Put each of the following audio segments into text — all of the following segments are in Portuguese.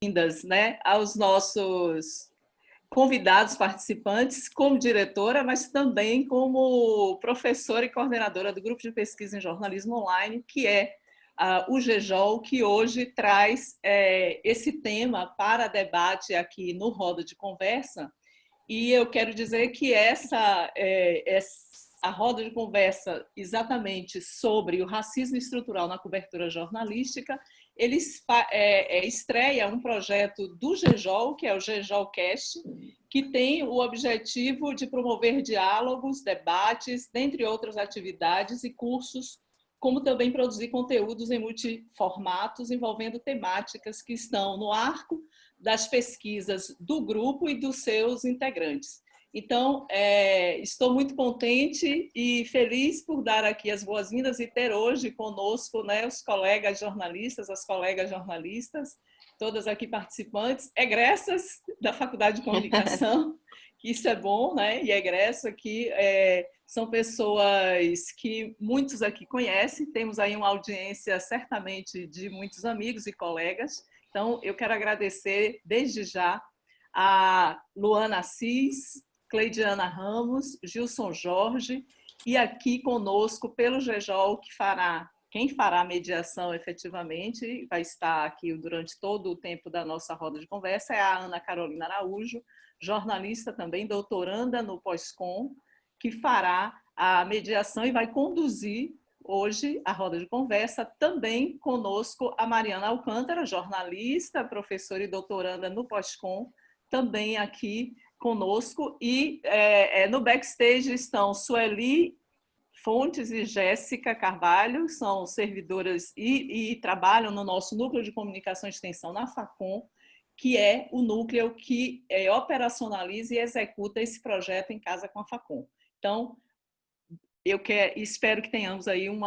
boas-vindas, né, aos nossos convidados participantes, como diretora, mas também como professora e coordenadora do Grupo de Pesquisa em Jornalismo Online, que é o GEJOL, que hoje traz esse tema para debate aqui no Roda de Conversa. E eu quero dizer que a roda de conversa exatamente sobre o racismo estrutural na cobertura jornalística, ele estreia um projeto do GEJOL, que é o GEJOLcast, que tem o objetivo de promover diálogos, debates, dentre outras atividades e cursos, como também produzir conteúdos em multiformatos envolvendo temáticas que estão no arco das pesquisas do grupo e dos seus integrantes. Então, estou muito contente e feliz por dar aqui as boas-vindas e ter hoje conosco, né, os colegas jornalistas, as colegas jornalistas, todas aqui participantes, egressas da Faculdade de Comunicação, que isso é bom, né? E egresso aqui são pessoas que muitos aqui conhecem, temos aí uma audiência certamente de muitos amigos e colegas. Então, eu quero agradecer desde já a Luana Assis, Cleidiana Ramos, Gilson Jorge, e aqui conosco pelo GEJOL, quem fará a mediação efetivamente, vai estar aqui durante todo o tempo da nossa roda de conversa, é a Ana Carolina Araújo, jornalista também, doutoranda no Pós-Com, que fará a mediação e vai conduzir hoje a roda de conversa. Também conosco a Mariana Alcântara, jornalista, professora e doutoranda no Pós-Com, também aqui conosco. E no backstage estão Sueli Fontes e Jéssica Carvalho, são servidoras e trabalham no nosso Núcleo de Comunicação e Extensão na Facom, que é o núcleo que operacionaliza e executa esse projeto em casa com a Facom. Então, espero que tenhamos aí um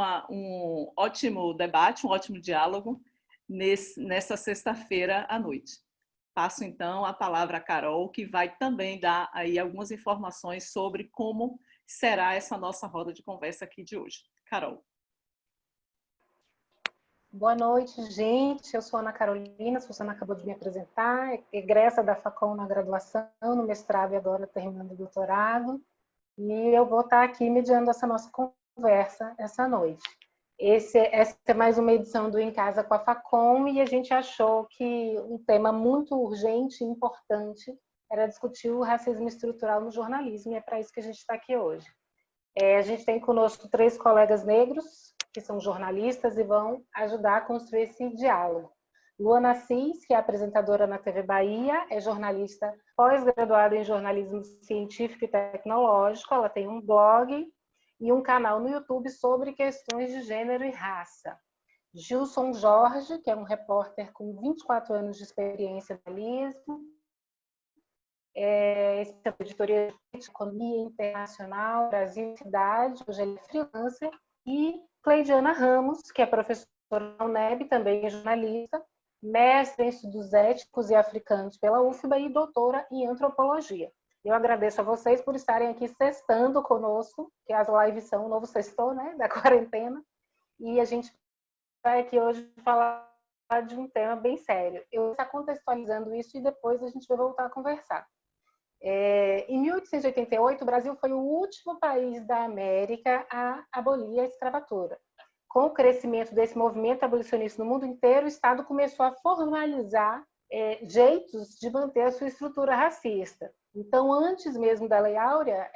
ótimo debate, um ótimo diálogo nessa sexta-feira à noite. Passo, então, a palavra à Carol, que vai também dar aí algumas informações sobre como será essa nossa roda de conversa aqui de hoje. Carol. Boa noite, gente. Eu sou Ana Carolina, a Susana acabou de me apresentar, egressa da Facom na graduação, no mestrado e agora terminando o doutorado. E eu vou estar aqui mediando essa nossa conversa essa noite. Essa é mais uma edição do Em Casa com a Facom e a gente achou que um tema muito urgente e importante era discutir o racismo estrutural no jornalismo, e é para isso que a gente está aqui hoje. A gente tem conosco 3 colegas negros, que são jornalistas e vão ajudar a construir esse diálogo. Luana Assis, que é apresentadora na TV Bahia, é jornalista pós-graduada em jornalismo científico e tecnológico, ela tem um blog e um canal no YouTube sobre questões de gênero e raça. Gilson Jorge, que é um repórter com 24 anos de experiência no jornalismo, editoria de Economia Internacional, Brasil e Cidade, hoje ele é freelancer, e Cleidiana Ramos, que é professora da UNEB, também é jornalista, mestre em estudos éticos e africanos pela UFBA e doutora em antropologia. Eu agradeço a vocês por estarem aqui sextando conosco, que as lives são o novo sextou, né, da quarentena, e a gente vai aqui hoje falar de um tema bem sério. Eu vou estar contextualizando isso e depois a gente vai voltar a conversar. Em 1888, o Brasil foi o último país da América a abolir a escravatura. Com o crescimento desse movimento abolicionista no mundo inteiro, o Estado começou a formalizar jeitos de manter a sua estrutura racista. Então, antes mesmo da Lei Áurea,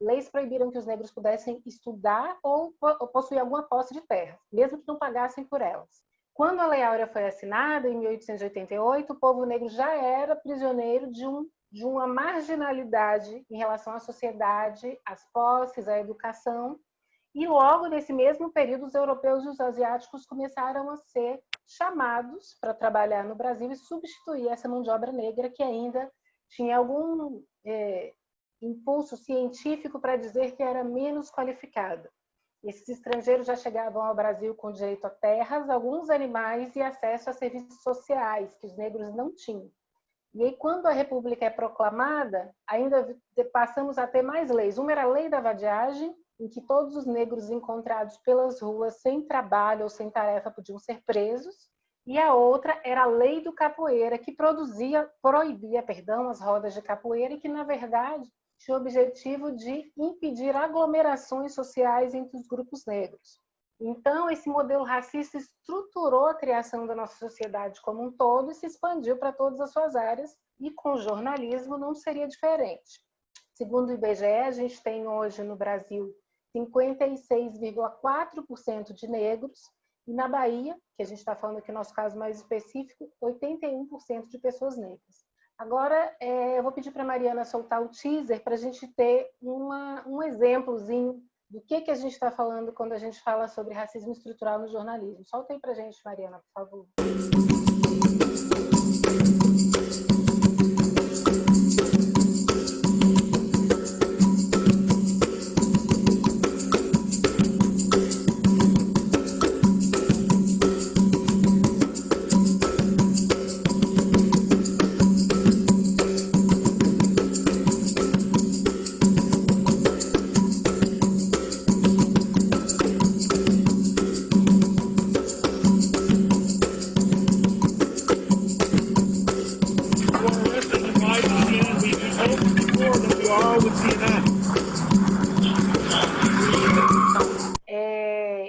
leis proibiram que os negros pudessem estudar ou possuir alguma posse de terra, mesmo que não pagassem por elas. Quando a Lei Áurea foi assinada, em 1888, o povo negro já era prisioneiro de uma marginalidade em relação à sociedade, às posses, à educação. E logo nesse mesmo período, os europeus e os asiáticos começaram a ser chamados para trabalhar no Brasil e substituir essa mão de obra negra que ainda tinha algum impulso científico para dizer que era menos qualificada. Esses estrangeiros já chegavam ao Brasil com direito a terras, alguns animais e acesso a serviços sociais que os negros não tinham. E aí, quando a República é proclamada, ainda passamos a ter mais leis. Uma era a Lei da Vadiagem, em que todos os negros encontrados pelas ruas sem trabalho ou sem tarefa podiam ser presos. e a outra era a Lei do Capoeira, que proibia as rodas de capoeira e que, na verdade, tinha o objetivo de impedir aglomerações sociais entre os grupos negros. Então, esse modelo racista estruturou a criação da nossa sociedade como um todo e se expandiu para todas as suas áreas, e com o jornalismo não seria diferente. Segundo o IBGE, a gente tem hoje no Brasil 56,4% de negros, e na Bahia, que a gente está falando aqui no nosso caso mais específico, 81% de pessoas negras. Agora, eu vou pedir para a Mariana soltar o teaser para a gente ter um exemplozinho do que a gente está falando quando a gente fala sobre racismo estrutural no jornalismo. Solta aí para a gente, Mariana, por favor.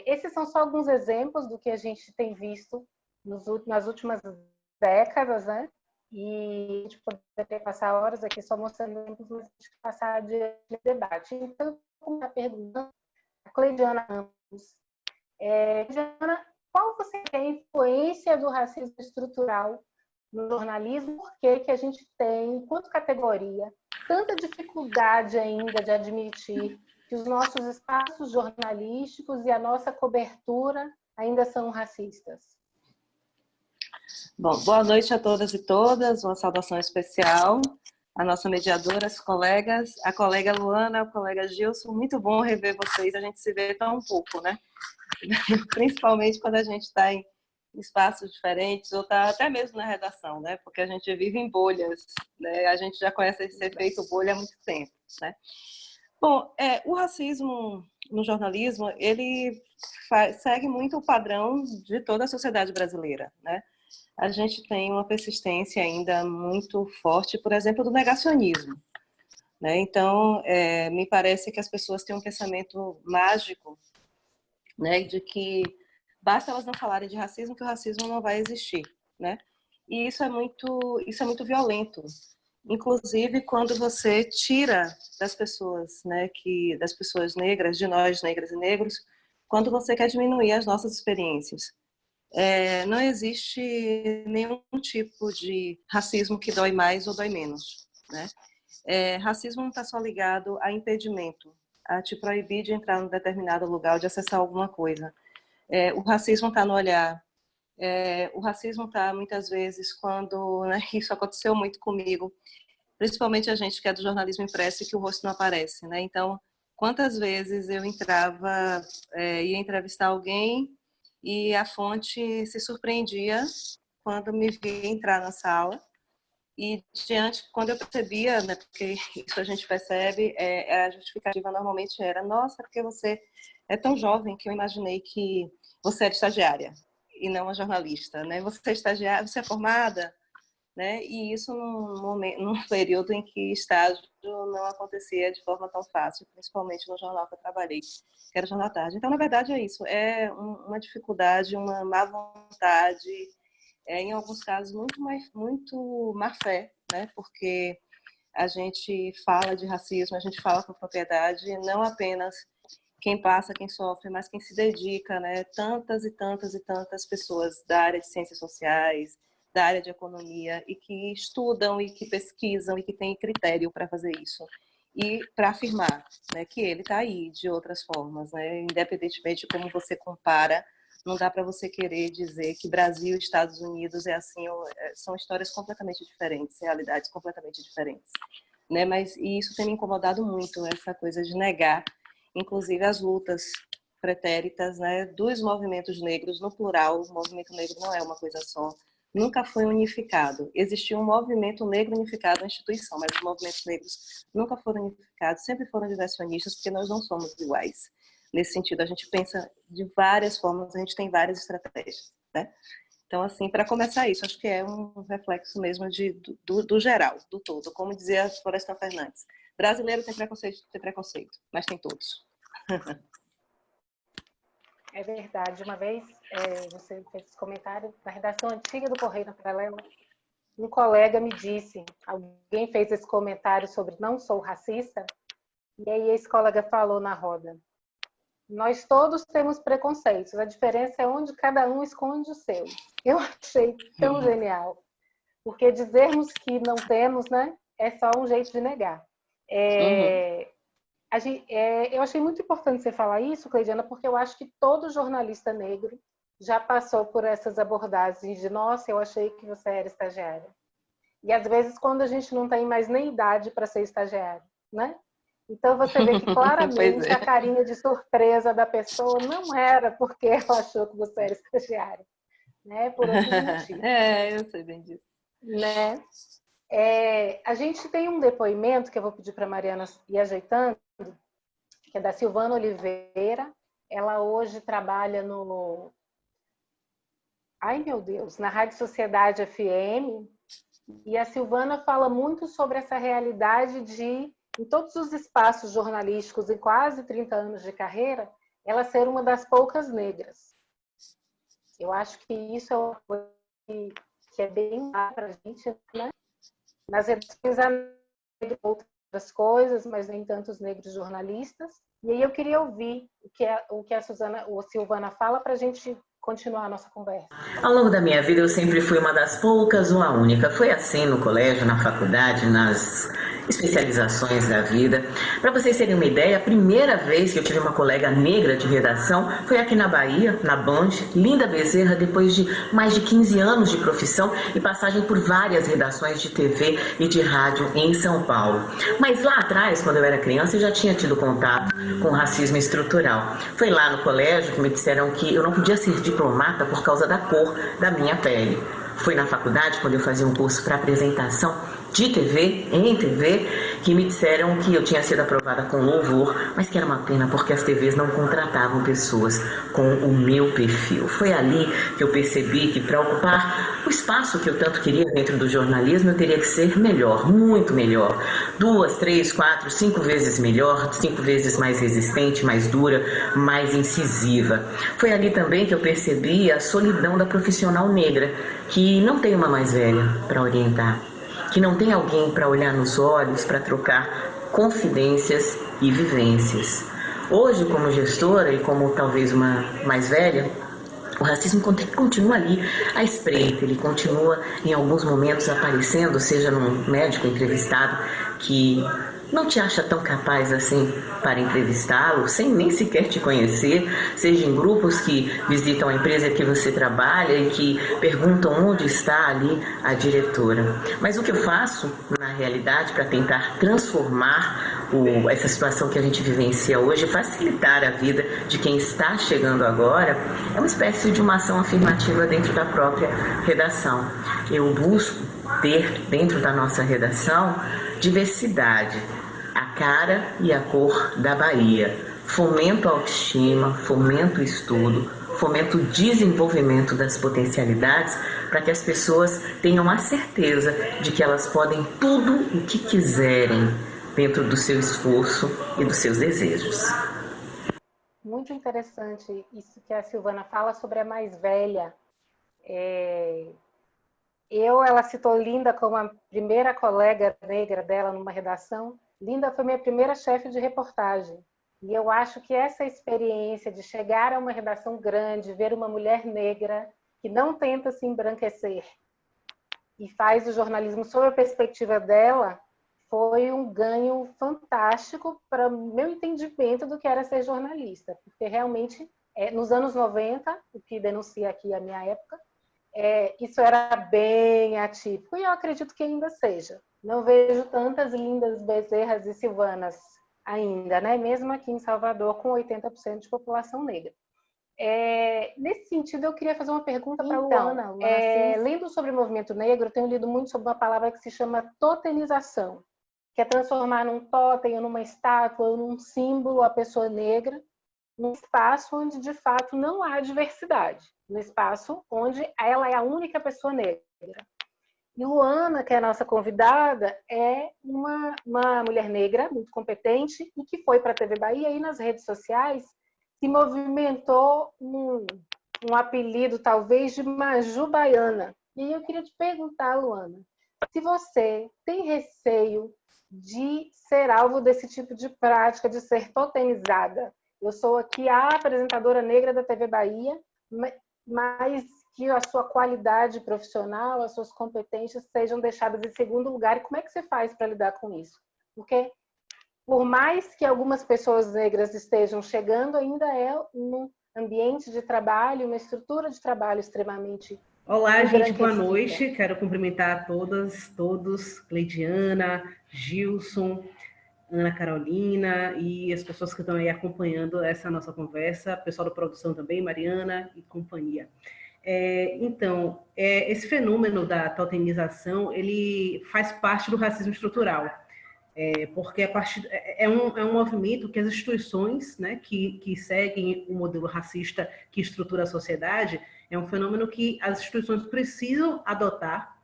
Esses são só alguns exemplos do que a gente tem visto nas últimas décadas, né? E a gente poderia passar horas aqui só mostrando exemplos, mas a gente vai passar adiante no debate. Então, como está perguntando, a Cleidiana Ramos. Cleidiana, qual você quer a influência do racismo estrutural no jornalismo? Por que a gente tem, enquanto categoria, tanta dificuldade ainda de admitir que os nossos espaços jornalísticos e a nossa cobertura ainda são racistas? Bom, boa noite a todas e todas, uma saudação especial à nossa mediadora, as colegas, a colega Luana, o colega Gilson, muito bom rever vocês, a gente se vê tão pouco, né? Principalmente quando a gente está em espaços diferentes ou está até mesmo na redação, né? Porque a gente vive em bolhas, né? A gente já conhece esse efeito bolha há muito tempo, né? Bom, o racismo no jornalismo, ele segue muito o padrão de toda a sociedade brasileira, né? A gente tem uma persistência ainda muito forte, por exemplo, do negacionismo, né? Então, me parece que as pessoas têm um pensamento mágico, né, de que basta elas não falarem de racismo que o racismo não vai existir, né? E isso é muito violento. Inclusive quando você tira das pessoas, né, das pessoas negras, de nós negras e negros, quando você quer diminuir as nossas experiências. Não existe nenhum tipo de racismo que dói mais ou dói menos, né? Racismo não está só ligado a impedimento, a te proibir de entrar em um determinado lugar ou de acessar alguma coisa. O racismo está no olhar. O racismo está, muitas vezes, quando... Né, isso aconteceu muito comigo, principalmente a gente que é do jornalismo impresso e que o rosto não aparece, né? Então, quantas vezes eu entrava, ia entrevistar alguém e a fonte se surpreendia quando me via entrar na sala. E quando eu percebia, né, porque isso a gente percebe, a justificativa normalmente era: nossa, porque você é tão jovem que eu imaginei que você era estagiária e não uma jornalista, né? Você é estagiária, você é formada, né? E isso num período em que estágio não acontecia de forma tão fácil, principalmente no jornal que eu trabalhei, que era o Jornal da Tarde. Então, na verdade, é isso, uma dificuldade, uma má vontade, em alguns casos muito má fé, né? Porque a gente fala de racismo, a gente fala com propriedade, não apenas quem passa, quem sofre, mas quem se dedica, né? Tantas e tantas e tantas pessoas da área de ciências sociais, da área de economia, e que estudam e que pesquisam e que têm critério para fazer isso. E para afirmar, né, que ele está aí de outras formas, né? Independentemente de como você compara, não dá para você querer dizer que Brasil e Estados Unidos é assim, são histórias completamente diferentes, realidades completamente diferentes, né? Mas e isso tem me incomodado muito, essa coisa de negar, inclusive as lutas pretéritas, né, dos movimentos negros no plural. O movimento negro não é uma coisa só, nunca foi unificado. Existiu um movimento negro unificado na instituição, mas os movimentos negros nunca foram unificados, sempre foram diversionistas, porque nós não somos iguais. Nesse sentido, a gente pensa de várias formas, a gente tem várias estratégias, né? Então, assim, para começar isso, acho que é um reflexo mesmo do geral, do todo. Como dizia a Florestan Fernandes, brasileiro tem preconceito, mas tem todos. É verdade. Uma vez você fez esse comentário na redação antiga do Correio na Paralela, um colega me disse, alguém fez esse comentário sobre não sou racista, e aí esse colega falou na roda: nós todos temos preconceitos, a diferença é onde cada um esconde o seu. Eu achei tão genial, porque dizermos que não temos, né, é só um jeito de negar. Eu achei muito importante você falar isso, Cleidiana, porque eu acho que todo jornalista negro já passou por essas abordagens de nossa, eu achei que você era estagiária. E às vezes quando a gente não tem mais nem idade para ser estagiário, né? Então você vê que claramente a carinha de surpresa da pessoa não era porque ela achou que você era estagiária, né? Por outros motivos. Eu sei bem disso. Né? A gente tem um depoimento que eu vou pedir para a Mariana ir ajeitando, que é da Silvana Oliveira. Ela hoje trabalha na Rádio Sociedade FM, e a Silvana fala muito sobre essa realidade de, em todos os espaços jornalísticos, em quase 30 anos de carreira, ela ser uma das poucas negras. Eu acho que isso é uma coisa que é bem claro para a gente, né? Nas redações há negros outras coisas, mas nem tantos negros jornalistas. E aí eu queria ouvir o que a Silvana fala para a gente continuar a nossa conversa. Ao longo da minha vida eu sempre fui uma das poucas ou a única. Foi assim no colégio, na faculdade, nas especializações da vida. Para vocês terem uma ideia, a primeira vez que eu tive uma colega negra de redação foi aqui na Bahia, na Band, Linda Bezerra, depois de mais de 15 anos de profissão e passagem por várias redações de TV e de rádio em São Paulo. Mas lá atrás, quando eu era criança, eu já tinha tido contato com racismo estrutural. Foi lá no colégio que me disseram que eu não podia ser diplomata por causa da cor da minha pele. Foi na faculdade, quando eu fazia um curso para apresentação de TV, em TV, que me disseram que eu tinha sido aprovada com louvor, mas que era uma pena porque as TVs não contratavam pessoas com o meu perfil. Foi ali que eu percebi que para ocupar o espaço que eu tanto queria dentro do jornalismo, eu teria que ser melhor, muito melhor. 2, 3, 4, 5 vezes melhor, 5 vezes mais resistente, mais dura, mais incisiva. Foi ali também que eu percebi a solidão da profissional negra, que não tem uma mais velha para orientar, que não tem alguém para olhar nos olhos, para trocar confidências e vivências. Hoje, como gestora e como talvez uma mais velha, o racismo continua ali à espreita, ele continua em alguns momentos aparecendo, seja num médico entrevistado que não te acha tão capaz assim para entrevistá-lo, sem nem sequer te conhecer, seja em grupos que visitam a empresa que você trabalha e que perguntam onde está ali a diretora. Mas o que eu faço, na realidade, para tentar transformar essa situação que a gente vivencia hoje, facilitar a vida de quem está chegando agora, é uma espécie de uma ação afirmativa dentro da própria redação. Eu busco ter dentro da nossa redação diversidade, a cara e a cor da Bahia. Fomento a autoestima, fomento o estudo, fomento o desenvolvimento das potencialidades para que as pessoas tenham a certeza de que elas podem tudo o que quiserem dentro do seu esforço e dos seus desejos. Muito interessante isso que a Silvana fala sobre a mais velha. Ela citou Linda como a primeira colega negra dela numa redação. Linda foi minha primeira chefe de reportagem. E eu acho que essa experiência de chegar a uma redação grande, ver uma mulher negra que não tenta se embranquecer e faz o jornalismo sob a perspectiva dela, foi um ganho fantástico para o meu entendimento do que era ser jornalista. Porque realmente, nos anos 90, o que denuncia aqui a minha época, isso era bem atípico, e eu acredito que ainda seja. Não vejo tantas Lindas Bezerras e Silvanas ainda, né? Mesmo aqui em Salvador, com 80% de população negra. Nesse sentido, eu queria fazer uma pergunta para a Luana. Lendo sobre o movimento negro, eu tenho lido muito sobre uma palavra que se chama totemização, que é transformar num totem, ou numa estátua, ou num símbolo a pessoa negra, num espaço onde, de fato, não há diversidade, no espaço onde ela é a única pessoa negra. E Luana, que é a nossa convidada, é uma mulher negra muito competente e que foi para a TV Bahia e nas redes sociais se movimentou um apelido, talvez, de Maju Baiana. E eu queria te perguntar, Luana, se você tem receio de ser alvo desse tipo de prática, de ser totemizada. Eu sou aqui a apresentadora negra da TV Bahia, mas que a sua qualidade profissional, as suas competências sejam deixadas em segundo lugar. E como é que você faz para lidar com isso? Porque, por mais que algumas pessoas negras estejam chegando, ainda é um ambiente de trabalho, uma estrutura de trabalho extremamente Olá, gente, boa noite. Quero cumprimentar a todas, todos, Cleidiana, Gilson, Ana Carolina e as pessoas que estão aí acompanhando essa nossa conversa, pessoal da produção também, Mariana e companhia. Esse fenômeno da totemização, ele faz parte do racismo estrutural, porque é um movimento que as instituições, né, que seguem o modelo racista que estrutura a sociedade, é um fenômeno que as instituições precisam adotar,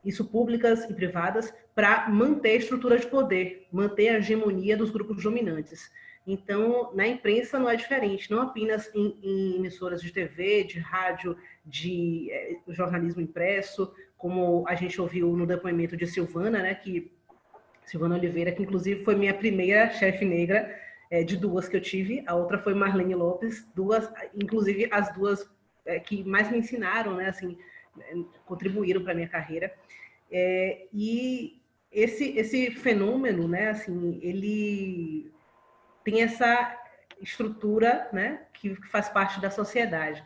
isso públicas e privadas, para manter a estrutura de poder, manter a hegemonia dos grupos dominantes. Então, na imprensa não é diferente, não apenas em emissoras de TV, de rádio, de jornalismo impresso, como a gente ouviu no depoimento de Silvana, né, Silvana Oliveira, que inclusive foi minha primeira chefe negra, de duas que eu tive, a outra foi Marlene Lopes, inclusive as duas que mais me ensinaram, né, assim, contribuíram para a minha carreira. E esse fenômeno, né, assim, ele tem essa estrutura, né, que faz parte da sociedade.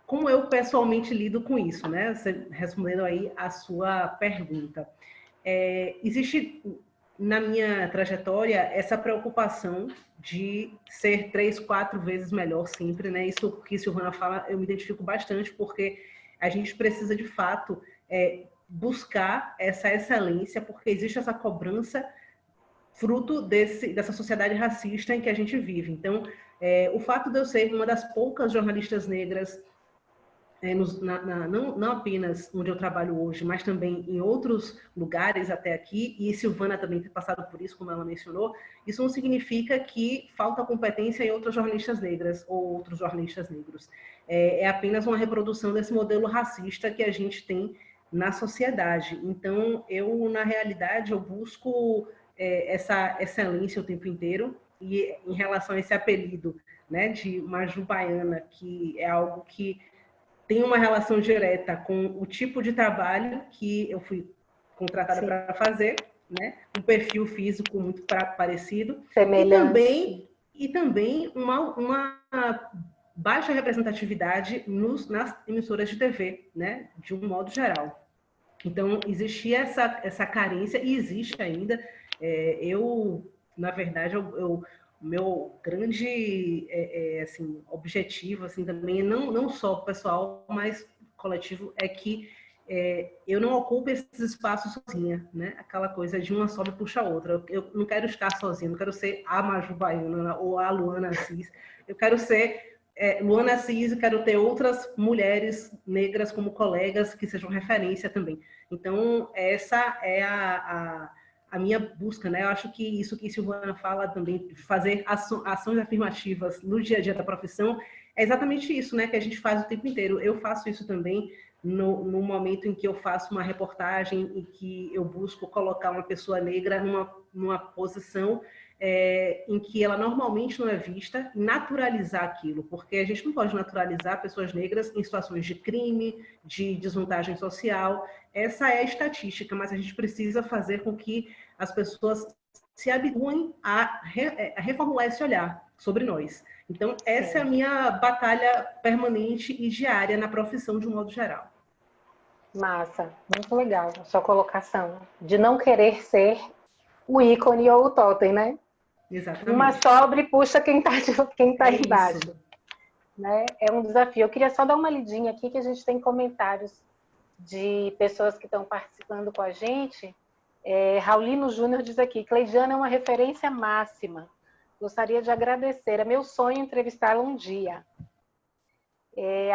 Como eu pessoalmente lido com isso, né? Você, respondendo aí a sua pergunta. Existe na minha trajetória essa preocupação de ser 3, 4 vezes melhor sempre, né? Isso que Silvana fala, eu me identifico bastante, porque a gente precisa de fato buscar essa excelência, porque existe essa cobrança fruto dessa sociedade racista em que a gente vive. Então, o fato de eu ser uma das poucas jornalistas negras, não apenas onde eu trabalho hoje, mas também em outros lugares até aqui, e Silvana também ter passado por isso, como ela mencionou, isso não significa que falta competência em outras jornalistas negras ou outros jornalistas negros. É apenas uma reprodução desse modelo racista que a gente tem na sociedade. Então, na realidade, eu busco essa excelência o tempo inteiro, e em relação a esse apelido, né, de Maju Baiana, que é algo que tem uma relação direta com o tipo de trabalho que eu fui contratada para fazer, né? Um perfil físico muito parecido. Semelhante. E também uma baixa representatividade nas emissoras de TV, né? De um modo geral. Então, existia essa carência, e existe ainda. Na verdade, meu grande assim, objetivo assim, também, não só pessoal, mas coletivo, é que eu não ocupo esses espaços sozinha, né? Aquela coisa de uma sobe puxa a outra. Eu não quero estar sozinha, não quero ser a Maju Baiana ou a Luana Assis. Eu quero ser Luana Assis, e quero ter outras mulheres negras como colegas que sejam referência também. Então, essa é a minha busca, né? Eu acho que isso que Silvana fala também, de fazer ações afirmativas no dia a dia da profissão, é exatamente isso, né? Que a gente faz o tempo inteiro. Eu faço isso também no momento em que eu faço uma reportagem e que eu busco colocar uma pessoa negra numa posição em que ela normalmente não é vista, naturalizar aquilo, porque a gente não pode naturalizar pessoas negras em situações de crime, de desvantagem social. Essa é a estatística, mas a gente precisa fazer com que as pessoas se habituem a reformular esse olhar sobre nós. Então, essa é a minha batalha permanente e diária na profissão de um modo geral. Massa, muito legal a sua colocação, de não querer ser o ícone ou o totem, né? Exatamente. Uma sobra e puxa quem tá embaixo. Né? É um desafio. Eu queria só dar uma lidinha aqui, que a gente tem comentários de pessoas que estão participando com a gente. Raulino Júnior diz aqui: Cleidiana é uma referência máxima. Gostaria de agradecer. É meu sonho entrevistá-la um dia.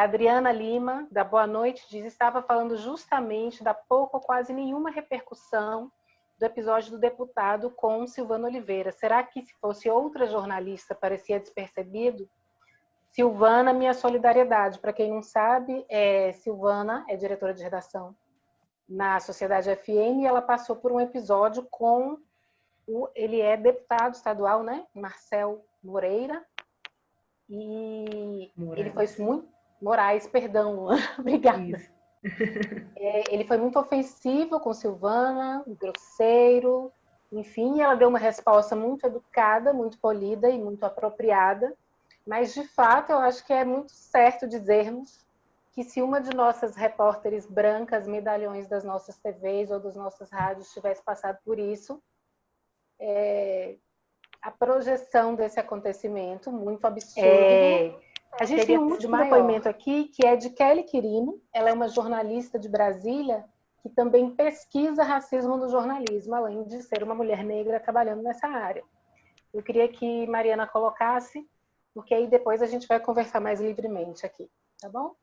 Adriana Lima, da Boa Noite, diz: estava falando justamente da pouca ou quase nenhuma repercussão do episódio do deputado com Silvana Oliveira. Será que se fosse outra jornalista parecia despercebido? Silvana, minha solidariedade. Para quem não sabe, Silvana é diretora de redação na Sociedade FM e ela passou por um episódio com ele é deputado estadual, né? Marcel Moreira. E ele foi muito... Moraes, perdão. Obrigada. Ele foi muito ofensivo com Silvana, grosseiro. Enfim, ela deu uma resposta muito educada, muito polida e muito apropriada. Mas, de fato, eu acho que é muito certo dizermos que se uma de nossas repórteres brancas, medalhões das nossas TVs ou das nossas rádios tivesse passado por isso, a projeção desse acontecimento muito absurdo. A gente tem um último depoimento aqui, que é de Kelly Quirino. Ela é uma jornalista de Brasília que também pesquisa racismo no jornalismo, além de ser uma mulher negra trabalhando nessa área. Eu queria que Mariana colocasse, porque aí depois a gente vai conversar mais livremente aqui, tá bom?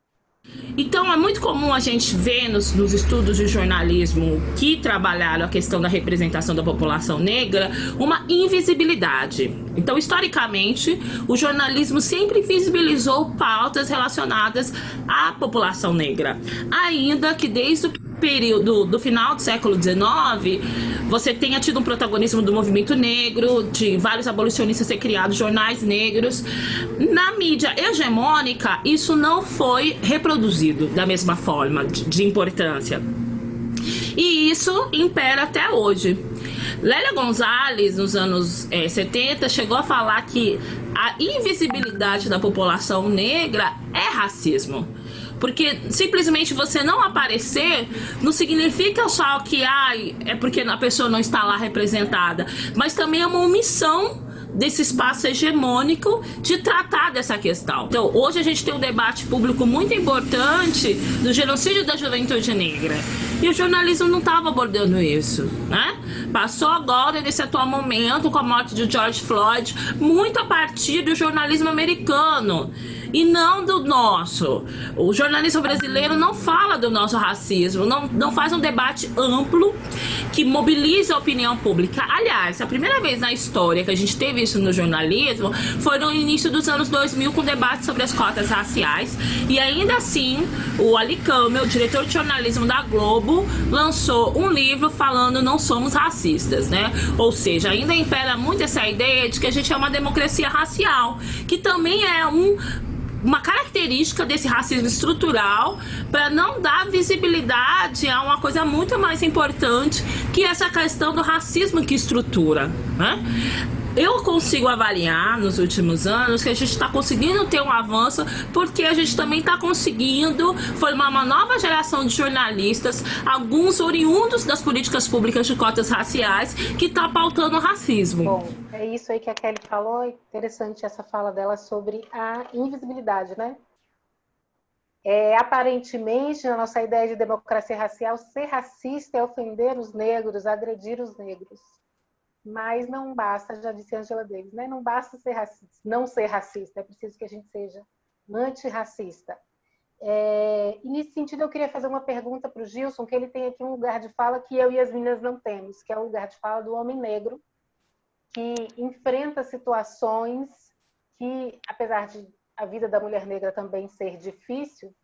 Então, é muito comum a gente ver nos estudos de jornalismo que trabalharam a questão da representação da população negra uma invisibilidade. Então, historicamente, o jornalismo sempre visibilizou pautas relacionadas à população negra, ainda que desde o período do final do século XIX, você tenha tido um protagonismo do movimento negro, de vários abolicionistas ter criado jornais negros. Na mídia hegemônica, isso não foi reproduzido da mesma forma de importância. E isso impera até hoje. Lélia Gonzalez, nos anos 70, chegou a falar que a invisibilidade da população negra é racismo. Porque simplesmente você não aparecer não significa só que é porque a pessoa não está lá representada, mas também é uma omissão desse espaço hegemônico de tratar dessa questão. Então, hoje a gente tem um debate público muito importante do genocídio da juventude negra. E o jornalismo não estava abordando isso, né? Passou agora, nesse atual momento, com a morte de George Floyd, muito a partir do jornalismo americano e não do nosso. O jornalismo brasileiro não fala do nosso racismo, não faz um debate amplo que mobiliza a opinião pública. Aliás, a primeira vez na história que a gente teve isso no jornalismo foi no início dos anos 2000, com debate sobre as cotas raciais, e ainda assim o Ali Kamel, o diretor de jornalismo da Globo, lançou um livro falando "Não somos racistas", né? Ou seja, ainda impera muito essa ideia de que a gente é uma democracia racial, que também é uma característica desse racismo estrutural, para não dar visibilidade a uma coisa muito mais importante, que é essa questão do racismo que estrutura, né? Eu consigo avaliar nos últimos anos que a gente está conseguindo ter um avanço, porque a gente também está conseguindo formar uma nova geração de jornalistas, alguns oriundos das políticas públicas de cotas raciais, que está pautando o racismo. Bom, é isso aí que a Kelly falou. Interessante essa fala dela sobre a invisibilidade, né? Aparentemente, na nossa ideia de democracia racial, ser racista é ofender os negros, agredir os negros. Mas não basta, já disse Angela Davis, né? Não basta ser racista, não ser racista, é preciso que a gente seja antirracista. E nesse sentido, eu queria fazer uma pergunta para o Gilson, que ele tem aqui um lugar de fala que eu e as meninas não temos, que é o lugar de fala do homem negro, que enfrenta situações que, apesar de a vida da mulher negra também ser difícil,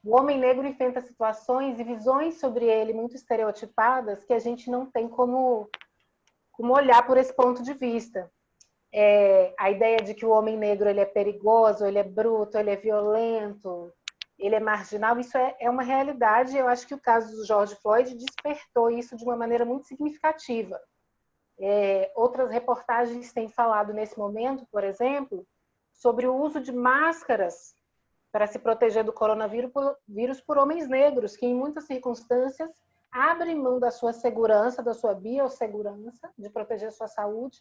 o homem negro enfrenta situações e visões sobre ele muito estereotipadas que a gente não tem como olhar por esse ponto de vista. A ideia de que o homem negro ele é perigoso, ele é bruto, ele é violento, ele é marginal, isso é uma realidade. Eu acho que o caso do George Floyd despertou isso de uma maneira muito significativa. Outras reportagens têm falado nesse momento, por exemplo, sobre o uso de máscaras para se proteger do coronavírus por homens negros, que em muitas circunstâncias abrem mão da sua segurança, da sua biossegurança, de proteger a sua saúde,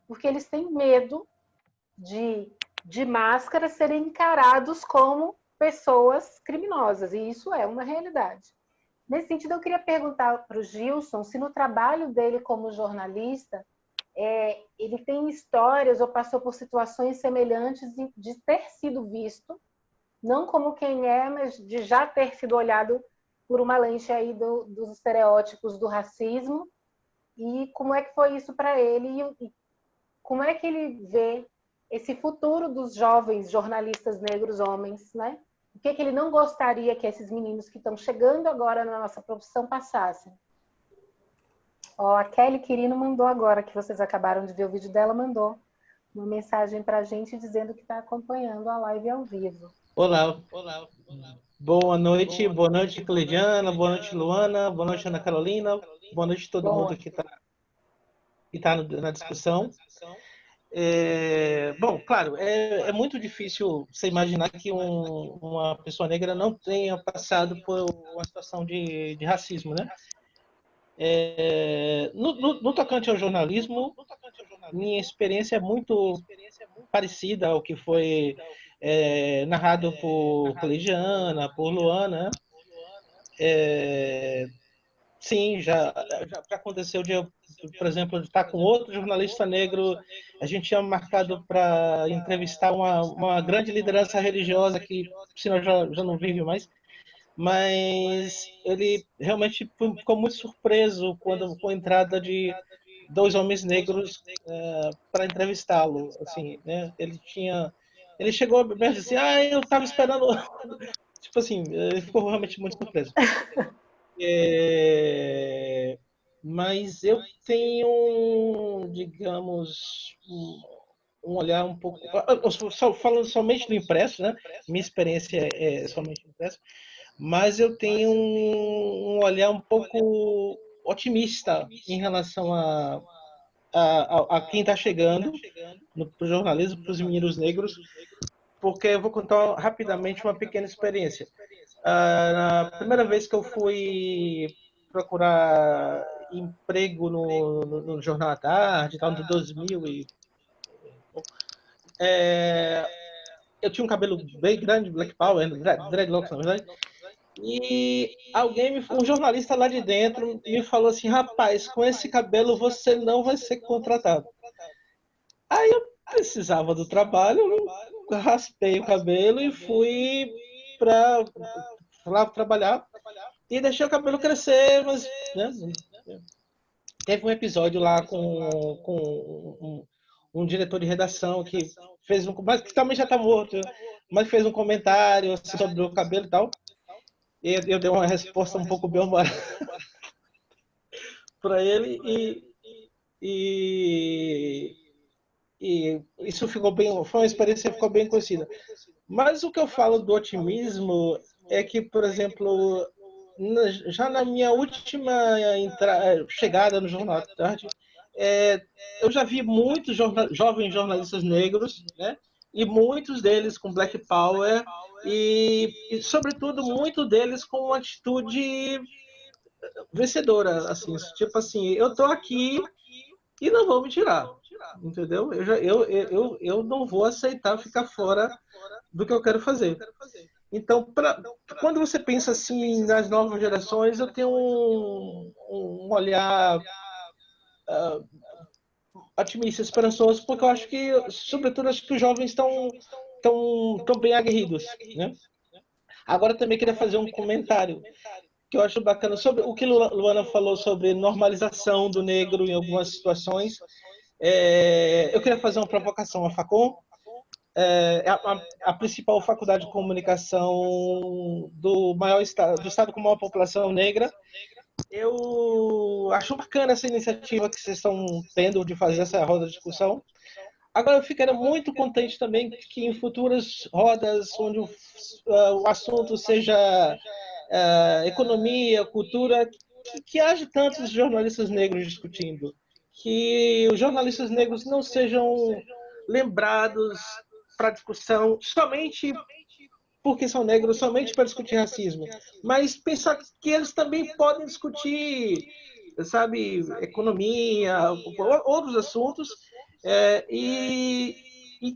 porque eles têm medo de máscaras serem encarados como pessoas criminosas, e isso é uma realidade. Nesse sentido, eu queria perguntar para o Gilson se no trabalho dele como jornalista, ele tem histórias ou passou por situações semelhantes de ter sido visto, não como quem é, mas de já ter sido olhado por uma lente aí dos estereótipos do racismo. E como é que foi isso para ele? E como é que ele vê esse futuro dos jovens jornalistas negros homens, né? O que ele não gostaria que esses meninos que estão chegando agora na nossa profissão passassem? Ó, a Kelly Quirino mandou agora, que vocês acabaram de ver o vídeo dela, mandou uma mensagem para a gente dizendo que está acompanhando a live ao vivo. Olá. Boa noite, Cleidiana, boa noite, Luana, boa noite, Ana Carolina, boa noite a todo mundo que está na discussão. Bom, claro, é muito difícil você imaginar que uma pessoa negra não tenha passado por uma situação de racismo, né? No tocante ao jornalismo, minha experiência é muito parecida ao que foi narrado por Cleidiana, por Luana. Sim, já aconteceu de eu, por exemplo, de estar com outro jornalista negro. A gente tinha marcado para entrevistar uma grande liderança religiosa que, por sinal, já não vive mais. Mas ele realmente ficou muito surpreso com a entrada de 2 homens negros para entrevistá-lo. Assim, né? Ele chegou a dizer assim, eu estava esperando... Tipo assim, ele ficou realmente muito surpreso. Mas eu tenho, digamos, um olhar um pouco... Falando somente do impresso, né? Minha experiência é somente impresso. Mas eu tenho um olhar um pouco otimista em relação a quem está chegando para o jornalismo, para os meninos negros, porque eu vou contar rapidamente uma pequena experiência. Na primeira vez que eu fui procurar emprego no Jornal à Tarde, tal, de 2000 eu tinha um cabelo bem grande, Black Power, dreadlocks, na verdade. E um jornalista lá de dentro me falou assim, rapaz, com esse cabelo você não vai ser contratado. Aí eu precisava do trabalho, eu raspei o cabelo e fui para lá trabalhar e deixei o cabelo crescer, mas né, teve um episódio lá com um diretor de redação que fez mas que também já está morto, mas fez um comentário assim, sobre o cabelo e tal. Eu dei uma resposta um pouco bem-humorada para ele e isso foi uma experiência que ficou bem conhecida. Mas o que eu falo do otimismo é que, por exemplo, já na minha última chegada no Jornal à Tarde, eu já vi muitos jovens jornalistas negros, né? E muitos deles com Black Power e sobretudo, muitos deles com uma atitude vencedora, assim, tipo assim, eu tô aqui e não vou me tirar, entendeu? Eu não vou aceitar ficar fora do que eu quero fazer. Então, quando você pensa assim nas novas gerações, eu tenho um olhar otimista, esperançoso, porque eu acho que, sobretudo, acho que os jovens estão bem aguerridos, né? Agora também queria fazer um comentário que eu acho bacana sobre o que Luana falou sobre normalização do negro em algumas situações. Eu queria fazer uma provocação. A Facom é a principal faculdade de comunicação do estado com maior população negra. Eu acho bacana essa iniciativa que vocês estão tendo de fazer essa roda de discussão. Agora, eu ficaria muito contente também que em futuras rodas, onde o assunto seja economia, cultura, que haja tantos jornalistas negros discutindo, que os jornalistas negros não sejam lembrados para discussão somente porque são negros, somente para discutir racismo, mas pensar que eles também podem discutir, sabe, economia, outros assuntos, e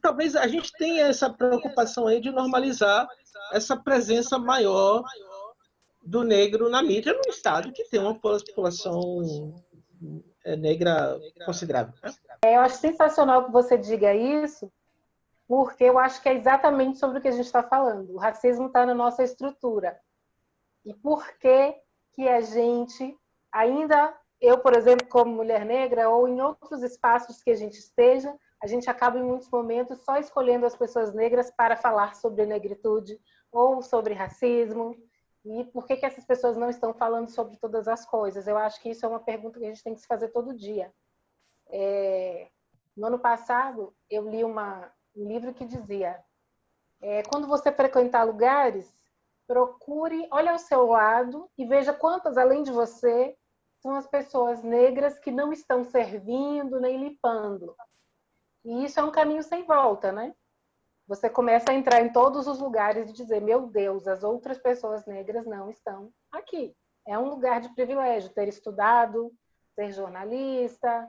talvez a gente tenha essa preocupação aí de normalizar essa presença maior do negro na mídia no estado que tem uma população negra considerável. Né? Eu acho sensacional que você diga isso, porque eu acho que é exatamente sobre o que a gente está falando. O racismo está na nossa estrutura. E por que que a gente ainda, eu, por exemplo, como mulher negra, ou em outros espaços que a gente esteja, a gente acaba em muitos momentos só escolhendo as pessoas negras para falar sobre negritude ou sobre racismo. E por que que essas pessoas não estão falando sobre todas as coisas? Eu acho que isso é uma pergunta que a gente tem que se fazer todo dia. No ano passado, eu li um livro que dizia: quando você frequentar lugares, procure, olhe ao seu lado e veja quantas, além de você, são as pessoas negras que não estão servindo nem limpando. E isso é um caminho sem volta, né? Você começa a entrar em todos os lugares e dizer: meu Deus, as outras pessoas negras não estão aqui. É um lugar de privilégio ter estudado, ser jornalista.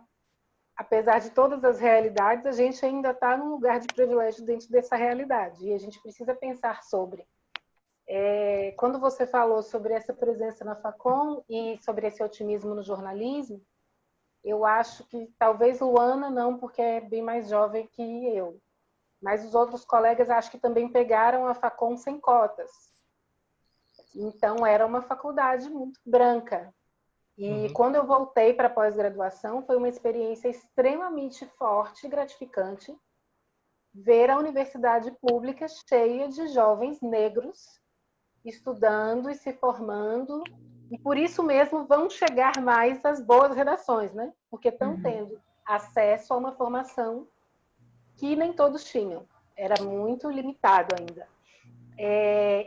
Apesar de todas as realidades, a gente ainda está num lugar de privilégio dentro dessa realidade. E a gente precisa pensar sobre. Quando você falou sobre essa presença na Facom e sobre esse otimismo no jornalismo, eu acho que talvez Luana não, porque é bem mais jovem que eu. Mas os outros colegas acho que também pegaram a Facom sem cotas. Então, era uma faculdade muito branca. E quando eu voltei para a pós-graduação, foi uma experiência extremamente forte e gratificante ver a universidade pública cheia de jovens negros estudando e se formando. E por isso mesmo vão chegar mais as boas redações, né? Porque estão tendo acesso a uma formação que nem todos tinham. Era muito limitado ainda.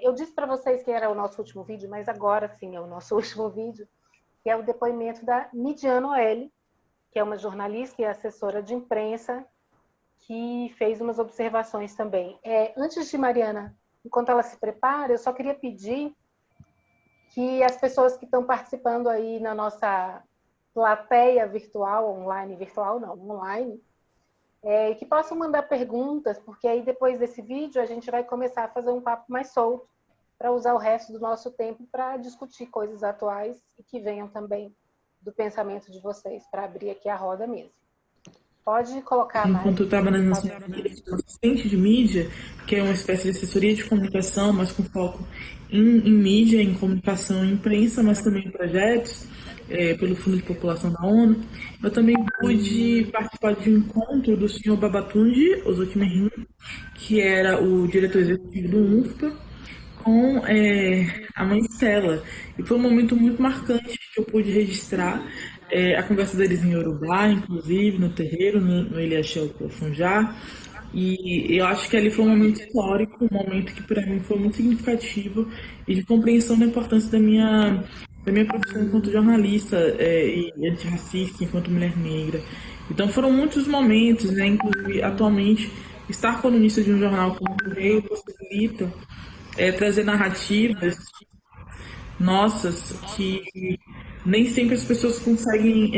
Eu disse para vocês que era o nosso último vídeo, mas agora sim é o nosso último vídeo, que é o depoimento da Midian Noelle, que é uma jornalista e assessora de imprensa, que fez umas observações também. Antes de Mariana, enquanto ela se prepara, eu só queria pedir que as pessoas que estão participando aí na nossa plateia virtual, online, virtual não, online, que possam mandar perguntas, porque aí depois desse vídeo a gente vai começar a fazer um papo mais solto, para usar o resto do nosso tempo para discutir coisas atuais e que venham também do pensamento de vocês, para abrir aqui a roda mesmo. Pode colocar mais. Enquanto eu trabalho nas Nações Unidas como assistente de mídia, que é uma espécie de assessoria de comunicação, mas com foco em mídia, em comunicação e imprensa, mas também em projetos, pelo Fundo de População da ONU, eu também pude participar de um encontro do senhor Babatunde Ozokimehun, que era o diretor executivo do UNFPA, com a mãe Stella. E foi um momento muito marcante que eu pude registrar a conversa deles em Yorubá, inclusive, no terreiro, no Eliashel Funjá. E eu acho que ali foi um momento histórico, um momento que para mim foi muito significativo e de compreensão da importância da minha profissão enquanto jornalista e antirracista, enquanto mulher negra. Então foram muitos momentos, né? Inclusive, atualmente, estar colunista de um jornal como o Correio possibilita trazer narrativas nossas que nem sempre as pessoas conseguem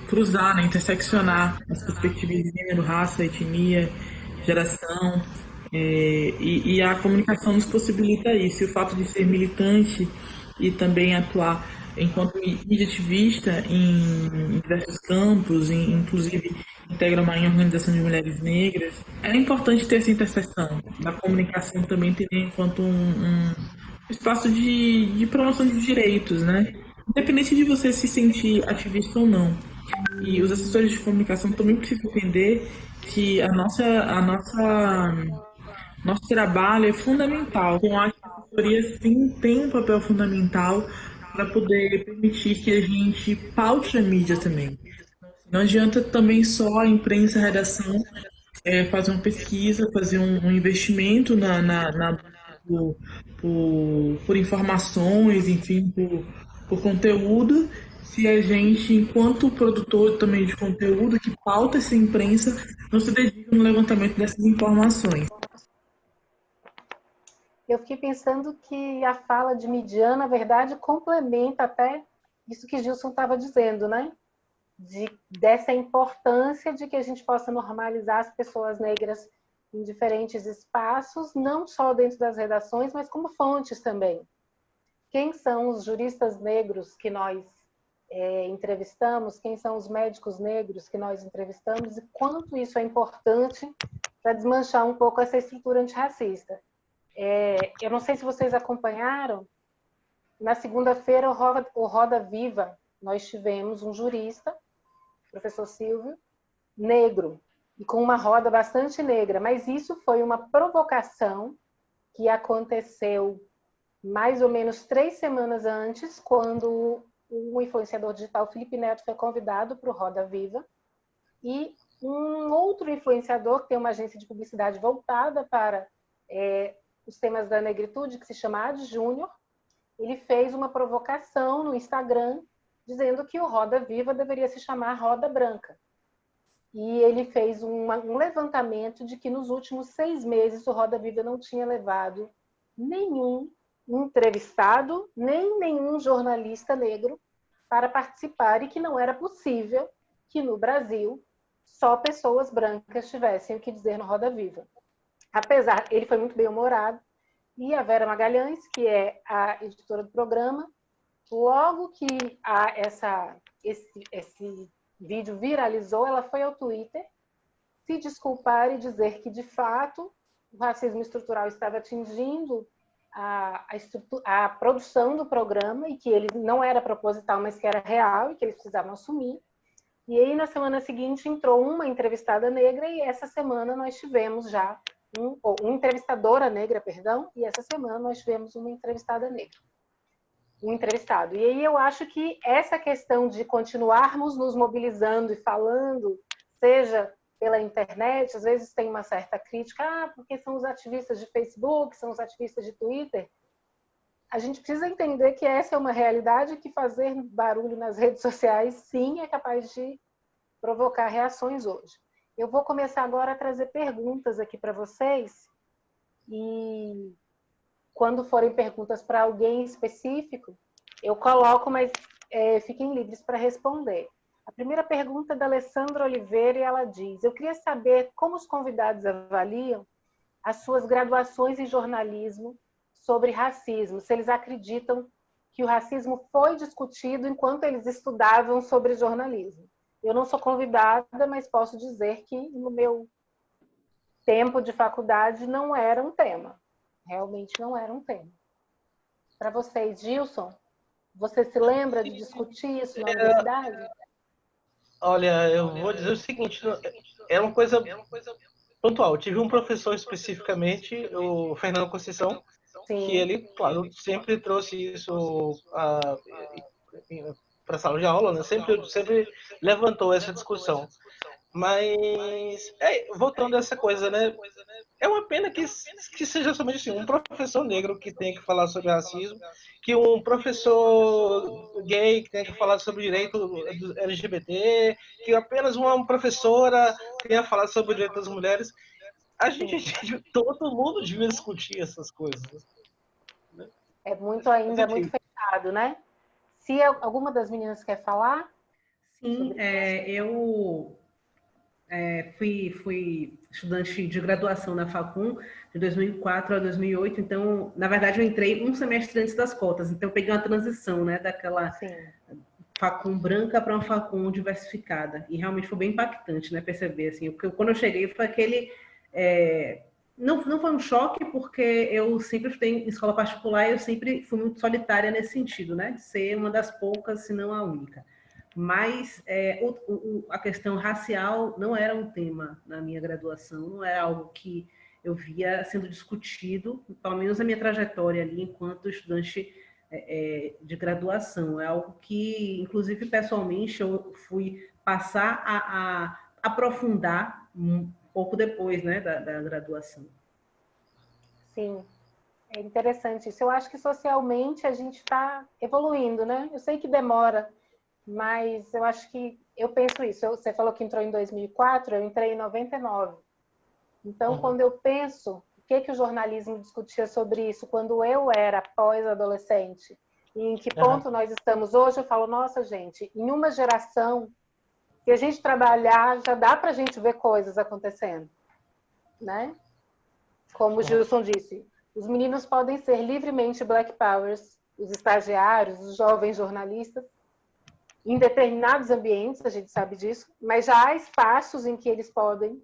cruzar, né, interseccionar as perspectivas de gênero, raça, etnia, geração, e a comunicação nos possibilita isso. E o fato de ser militante e também atuar enquanto mídia ativista em diversos campos, inclusive integra uma organização de mulheres negras, é importante ter essa interseção da comunicação também ter enquanto um espaço de promoção de direitos, né? Independente de você se sentir ativista ou não. E os assessores de comunicação também precisam entender que nosso trabalho é fundamental. Eu acho que a assessoria sim tem um papel fundamental para poder permitir que a gente paute a mídia também. Não adianta também só a imprensa, a redação, fazer uma pesquisa, fazer um investimento por informações, enfim, por conteúdo, se a gente, enquanto produtor também de conteúdo que pauta essa imprensa, não se dedica no levantamento dessas informações. Eu fiquei pensando que a fala de Midian, na verdade, complementa até isso que Gilson estava dizendo, né? Dessa importância de que a gente possa normalizar as pessoas negras em diferentes espaços, não só dentro das redações, mas como fontes também. Quem são os juristas negros que nós entrevistamos, quem são os médicos negros que nós entrevistamos e quanto isso é importante para desmanchar um pouco essa estrutura antirracista. Eu não sei se vocês acompanharam, na segunda-feira, o Roda Viva, nós tivemos um jurista, o professor Silvio, negro, e com uma roda bastante negra, mas isso foi uma provocação que aconteceu mais ou menos 3 semanas antes, quando o influenciador digital Felipe Neto foi convidado para o Roda Viva, e um outro influenciador que tem uma agência de publicidade voltada para os temas da negritude, que se chama Ad Júnior, ele fez uma provocação no Instagram dizendo que o Roda Viva deveria se chamar Roda Branca. E ele fez um levantamento de que nos últimos 6 meses o Roda Viva não tinha levado nenhum entrevistado, nem nenhum jornalista negro para participar e que não era possível que no Brasil só pessoas brancas tivessem o que dizer no Roda Viva. Apesar, ele foi muito bem-humorado, e a Vera Magalhães, que é a editora do programa, logo que esse vídeo viralizou, ela foi ao Twitter se desculpar e dizer que, de fato, o racismo estrutural estava atingindo a produção do programa e que ele não era proposital, mas que era real e que eles precisavam assumir. E aí, na semana seguinte, entrou uma entrevistada negra e essa semana nós tivemos já uma entrevistadora negra, perdão, e essa semana nós tivemos uma entrevistada negra. Um entrevistado. E aí eu acho que essa questão de continuarmos nos mobilizando e falando, seja pela internet, às vezes tem uma certa crítica, porque são os ativistas de Facebook, são os ativistas de Twitter. A gente precisa entender que essa é uma realidade, que fazer barulho nas redes sociais, sim, é capaz de provocar reações hoje. Eu vou começar agora a trazer perguntas aqui para vocês, e quando forem perguntas para alguém específico, eu coloco, mas fiquem livres para responder. A primeira pergunta é da Alessandra Oliveira e ela diz: eu queria saber como os convidados avaliam as suas graduações em jornalismo sobre racismo, se eles acreditam que o racismo foi discutido enquanto eles estudavam sobre jornalismo. Eu não sou convidada, mas posso dizer que no meu tempo de faculdade não era um tema. Realmente não era um tema. Para vocês, Gilson, você se lembra de discutir isso na universidade? Olha, eu vou dizer o seguinte, é uma coisa pontual. Eu tive um professor especificamente, o Fernando Conceição, sim, que ele, claro, sempre trouxe isso para a sala de aula, né? Sempre levantou essa discussão. Mas, voltando a essa coisa, né? É uma pena que seja somente assim, um professor negro que tem que falar sobre racismo, que um professor gay que tem que falar sobre direito do LGBT, que apenas uma professora tenha que falar sobre o direito das mulheres. Todo mundo devia discutir essas coisas. É muito ainda, é muito fechado, né? Se alguma das meninas quer falar? Sim, eu fui estudante de graduação na Facum de 2004 a 2008, então, na verdade, eu entrei um semestre antes das cotas, então eu peguei uma transição, né, daquela Facum branca para uma Facum diversificada, e realmente foi bem impactante, né, perceber, assim, porque quando eu cheguei foi aquele... Não foi um choque, porque eu sempre estudei em escola particular e eu sempre fui muito solitária nesse sentido, né, de ser uma das poucas, se não a única. Mas a questão racial não era um tema na minha graduação, não era algo que eu via sendo discutido, pelo menos na minha trajetória ali enquanto estudante de graduação. É algo que, inclusive, pessoalmente, eu fui passar a aprofundar um pouco depois, né, da graduação. Sim, é interessante isso. Eu acho que socialmente a gente está evoluindo, né? Eu sei que demora, mas eu acho que, eu penso isso, você falou que entrou em 2004, eu entrei em 99. Então, quando eu penso o que o jornalismo discutia sobre isso, quando eu era pós-adolescente, e em que ponto nós estamos hoje, eu falo, nossa, gente, em uma geração, se a gente trabalhar, já dá para a gente ver coisas acontecendo, né? Como o Gilson disse, os meninos podem ser livremente Black Powers, os estagiários, os jovens jornalistas, em determinados ambientes, a gente sabe disso, mas já há espaços em que eles podem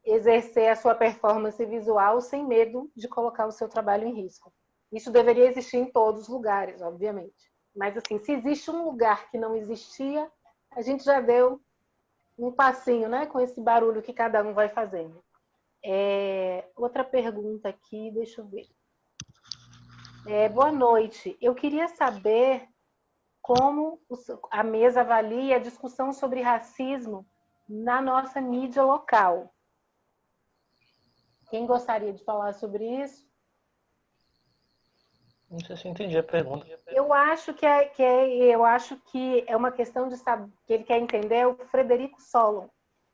exercer a sua performance visual sem medo de colocar o seu trabalho em risco. Isso deveria existir em todos os lugares, obviamente. Mas, assim, se existe um lugar que não existia, a gente já deu um passinho, né, com esse barulho que cada um vai fazendo. Outra pergunta aqui, deixa eu ver. Boa noite. Eu queria saber como a mesa avalia a discussão sobre racismo na nossa mídia local. Quem gostaria de falar sobre isso? Não sei se eu entendi a pergunta. Eu acho que é uma questão de saber, que ele quer entender o Frederico Solon.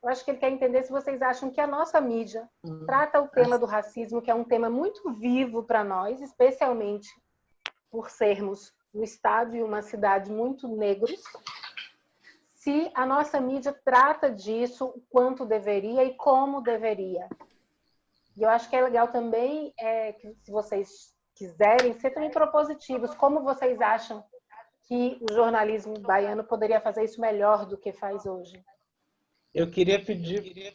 Eu acho que ele quer entender se vocês acham que a nossa mídia trata o tema do racismo, que é um tema muito vivo para nós, especialmente por sermos um estado e uma cidade muito negros, se a nossa mídia trata disso, o quanto deveria e como deveria. E eu acho que é legal também, que se vocês quiserem, ser também propositivos. Como vocês acham que o jornalismo baiano poderia fazer isso melhor do que faz hoje? Eu queria pedir...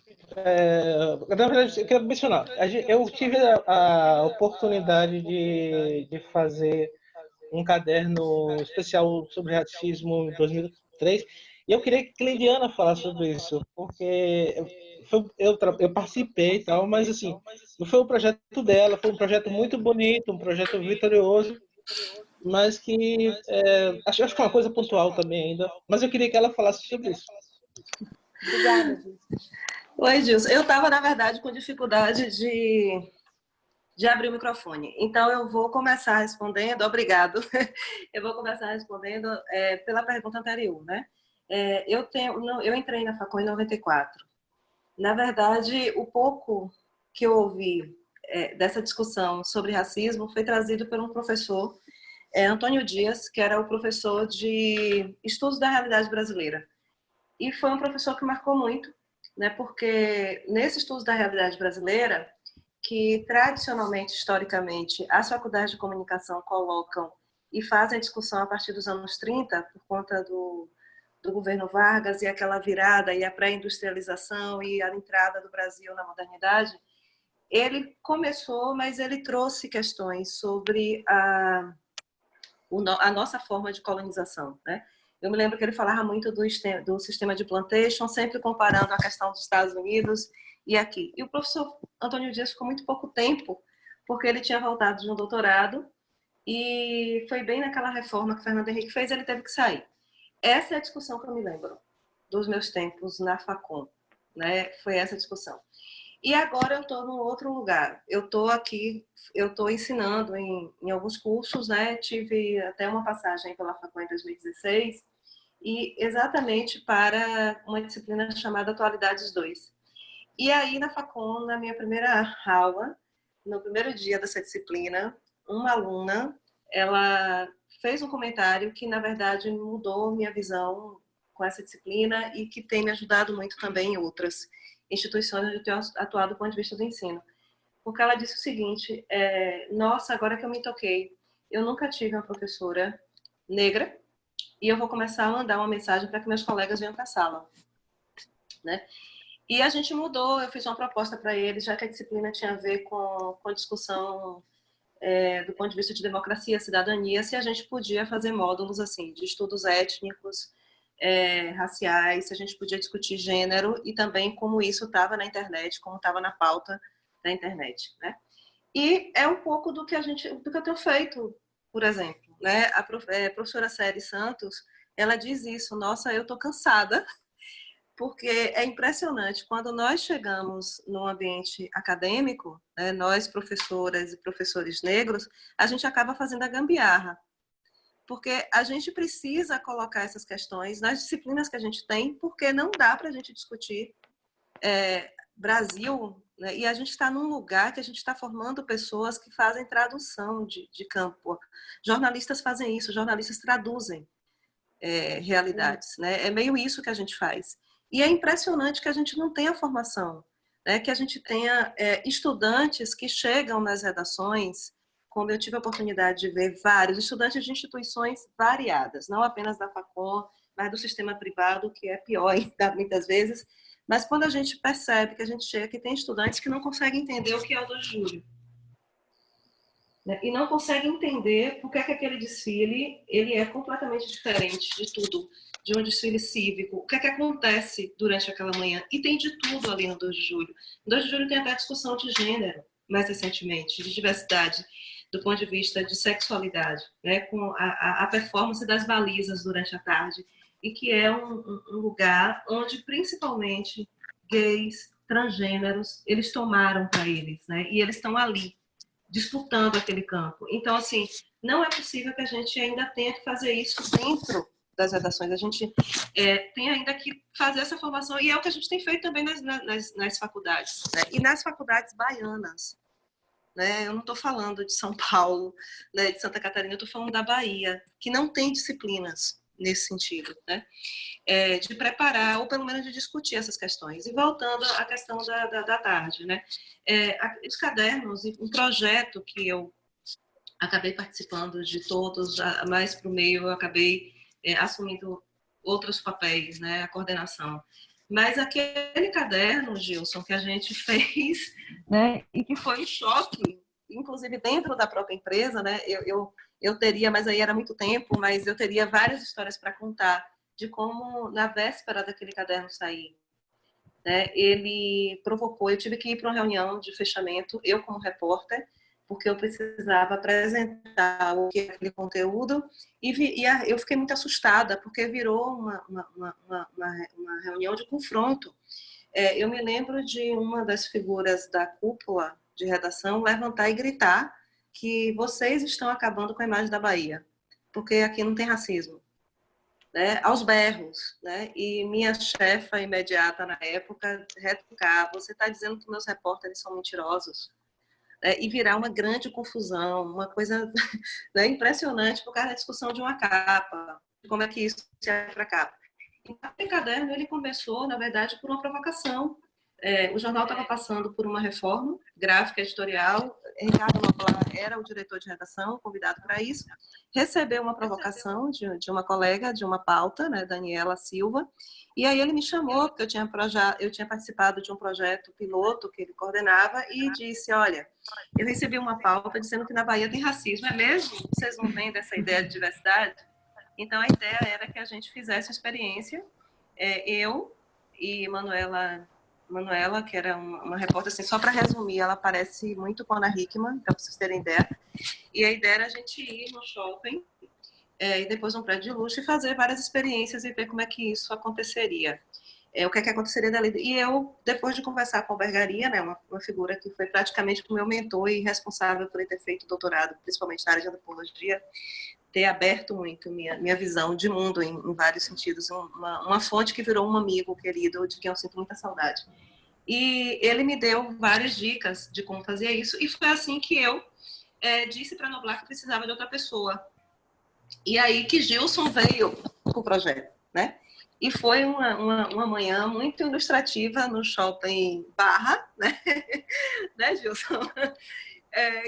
na verdade, eu queria mencionar. Eu tive a oportunidade de fazer um caderno especial sobre racismo em 2003, e eu queria que Cleidiana falasse sobre isso, porque eu participei e tal, mas assim, não foi um projeto dela, foi um projeto muito bonito, um projeto vitorioso, mas que acho que é uma coisa pontual também ainda, mas eu queria que ela falasse sobre isso. Obrigada, Gilson. Oi, Gilson. Eu estava, na verdade, com dificuldade de abrir o microfone. Então, eu vou começar respondendo, obrigado, eu vou começar respondendo pela pergunta anterior, né? Eu entrei na Facom em 94. Na verdade, o pouco que eu ouvi dessa discussão sobre racismo foi trazido por um professor, Antônio Dias, que era o professor de Estudos da Realidade Brasileira. E foi um professor que marcou muito, né? Porque nesse Estudos da Realidade Brasileira, que tradicionalmente, historicamente, as faculdades de comunicação colocam e fazem a discussão a partir dos anos 30, por conta do governo Vargas e aquela virada e a pré-industrialização e a entrada do Brasil na modernidade, ele começou, mas ele trouxe questões sobre a nossa forma de colonização, né? Eu me lembro que ele falava muito do sistema de plantation, sempre comparando a questão dos Estados Unidos e aqui. E o professor Antônio Dias ficou muito pouco tempo, porque ele tinha voltado de um doutorado e foi bem naquela reforma que o Fernando Henrique fez, ele teve que sair. Essa é a discussão que eu me lembro dos meus tempos na Facom, né? Foi essa discussão. E agora eu estou num outro lugar. Eu estou ensinando em alguns cursos, né? Tive até uma passagem pela Facom em 2016, e exatamente para uma disciplina chamada Atualidades 2. E aí, na Facom, na minha primeira aula, no primeiro dia dessa disciplina, uma aluna, ela fez um comentário que, na verdade, mudou minha visão com essa disciplina e que tem me ajudado muito também em outras instituições onde eu tenho atuado do ponto de vista do ensino. Porque ela disse o seguinte, nossa, agora que eu me toquei, eu nunca tive uma professora negra e eu vou começar a mandar uma mensagem para que meus colegas venham para a sala, né? E a gente mudou, eu fiz uma proposta para eles, já que a disciplina tinha a ver com a discussão do ponto de vista de democracia, cidadania, se a gente podia fazer módulos assim, de estudos étnicos, raciais, se a gente podia discutir gênero e também como isso estava na internet, como estava na pauta da internet, né? E é um pouco do que eu tenho feito, por exemplo, né? A professora Céry Santos, ela diz isso, nossa, eu estou cansada, porque é impressionante, quando nós chegamos no ambiente acadêmico, né, nós professoras e professores negros, a gente acaba fazendo a gambiarra, porque a gente precisa colocar essas questões nas disciplinas que a gente tem, porque não dá para a gente discutir Brasil, né, e a gente está num lugar que a gente está formando pessoas que fazem tradução de campo. Jornalistas fazem isso, jornalistas traduzem realidades, né? É meio isso que a gente faz. E é impressionante que a gente não tenha formação, né? Que a gente tenha estudantes que chegam nas redações, como eu tive a oportunidade de ver vários estudantes de instituições variadas, não apenas da Facom, mas do sistema privado, que é pior ainda, muitas vezes. Mas quando a gente percebe que a gente chega, que tem estudantes que não conseguem entender o que é o 2 de julho, né? E não conseguem entender por que aquele desfile ele é completamente diferente de tudo, de um desfile cívico, o que acontece durante aquela manhã. E tem de tudo ali no 2 de julho. No 2 de julho tem até discussão de gênero, mais recentemente, de diversidade, do ponto de vista de sexualidade, né? Com a performance das balizas durante a tarde, e que é um lugar onde, principalmente, gays, transgêneros, eles tomaram para eles, né? E eles estão ali, disputando aquele campo. Então, assim, não é possível que a gente ainda tenha que fazer isso dentro das redações. A gente tem ainda que fazer essa formação, e é o que a gente tem feito também nas faculdades, né? E nas faculdades baianas, né? Eu não estou falando de São Paulo, né, de Santa Catarina, eu estou falando da Bahia, que não tem disciplinas nesse sentido, né? De preparar, ou pelo menos de discutir essas questões. E voltando à questão da tarde, né? Os cadernos, um projeto que eu acabei participando de todos, mais para o meio, eu acabei assumindo outros papéis, né? A coordenação. Mas aquele caderno, Gilson, que a gente fez, né? E que foi um choque, inclusive dentro da própria empresa, né? Eu teria, mas aí era muito tempo, mas eu teria várias histórias para contar de como, na véspera daquele caderno sair, né, ele provocou, eu tive que ir para uma reunião de fechamento, eu como repórter, porque eu precisava apresentar o que é aquele conteúdo, e eu fiquei muito assustada, porque virou uma reunião de confronto. Eu me lembro de uma das figuras da cúpula de redação levantar e gritar que vocês estão acabando com a imagem da Bahia, porque aqui não tem racismo, né? Aos berros, né? E minha chefa imediata na época retrucar: você está dizendo que meus repórteres são mentirosos? E virar uma grande confusão, uma coisa, né, impressionante por causa da discussão de uma capa, como é que isso se é para capa. Então, o caderno ele começou, na verdade, por uma provocação. O jornal estava passando por uma reforma gráfica editorial. Ricardo Noblar era o diretor de redação, convidado para isso. Recebeu uma provocação de uma colega, de uma pauta, né, Daniela Silva, e aí ele me chamou, porque eu tinha participado de um projeto piloto que ele coordenava, e disse: olha, eu recebi uma pauta dizendo que na Bahia tem racismo. É mesmo? Vocês não vêm dessa ideia de diversidade? Então, a ideia era que a gente fizesse a experiência, eu e Manuela, que era uma repórter, assim, só para resumir, ela parece muito com a Ana Hickman, para vocês terem ideia. E a ideia era a gente ir no shopping, e depois num prédio de luxo, e fazer várias experiências e ver como é que isso aconteceria. O que é que aconteceria dali. E eu, depois de conversar com a Bergaria, né, uma figura que foi praticamente o meu mentor e responsável por ter feito doutorado, principalmente na área de antropologia, ter aberto muito minha visão de mundo em vários sentidos, uma fonte que virou um amigo querido, de quem eu sinto muita saudade. E ele me deu várias dicas de como fazer isso, e foi assim que eu disse para a Noblar que precisava de outra pessoa. E aí que Gilson veio com o projeto, né? E foi uma manhã muito ilustrativa no shopping Barra, né, né, Gilson?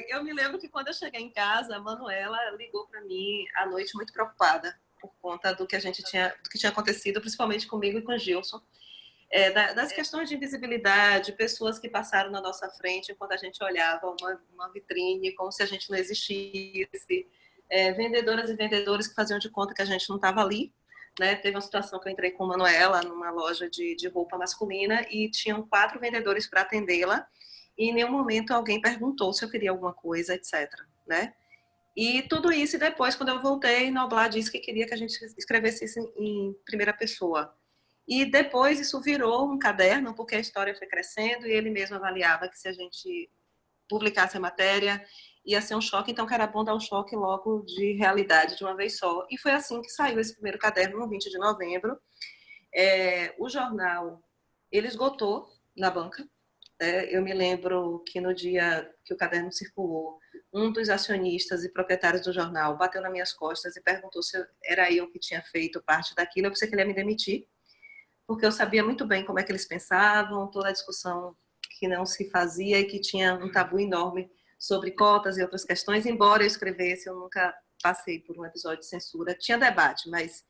Eu me lembro que quando eu cheguei em casa, a Manuela ligou para mim à noite muito preocupada por conta do que tinha acontecido, principalmente comigo e com o Gilson, das questões de invisibilidade, pessoas que passaram na nossa frente enquanto a gente olhava uma vitrine, como se a gente não existisse, vendedoras e vendedores que faziam de conta que a gente não estava ali, né? Teve uma situação que eu entrei com a Manuela numa loja de roupa masculina e tinham 4 vendedores para atendê-la, e em nenhum momento alguém perguntou se eu queria alguma coisa, etc., né? E tudo isso, e depois, quando eu voltei, Noblar disse que queria que a gente escrevesse isso em primeira pessoa. E depois isso virou um caderno, porque a história foi crescendo, e ele mesmo avaliava que se a gente publicasse a matéria, ia ser um choque, então que era bom dar um choque logo de realidade de uma vez só. E foi assim que saiu esse primeiro caderno, no 20 de novembro. O jornal, ele esgotou na banca. Eu me lembro que no dia que o caderno circulou, um dos acionistas e proprietários do jornal bateu nas minhas costas e perguntou se era eu que tinha feito parte daquilo. Eu pensei que ele ia me demitir, porque eu sabia muito bem como é que eles pensavam, toda a discussão que não se fazia e que tinha um tabu enorme sobre cotas e outras questões. Embora eu escrevesse, eu nunca passei por um episódio de censura. Tinha debate, mas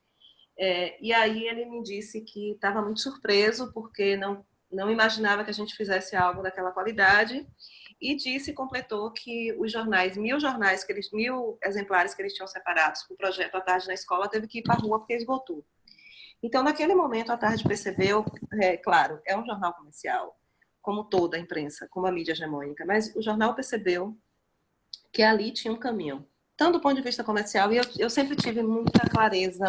E aí ele me disse que estava muito surpreso, porque não imaginava que a gente fizesse algo daquela qualidade, e completou que os jornais, 1000 jornais, 1000 exemplares que eles tinham separados para o projeto A Tarde na Escola, teve que ir para a rua porque esgotou. Então, naquele momento, a Tarde percebeu, claro, é um jornal comercial, como toda a imprensa, como a mídia hegemônica, mas o jornal percebeu que ali tinha um caminho, tanto do ponto de vista comercial, e eu sempre tive muita clareza,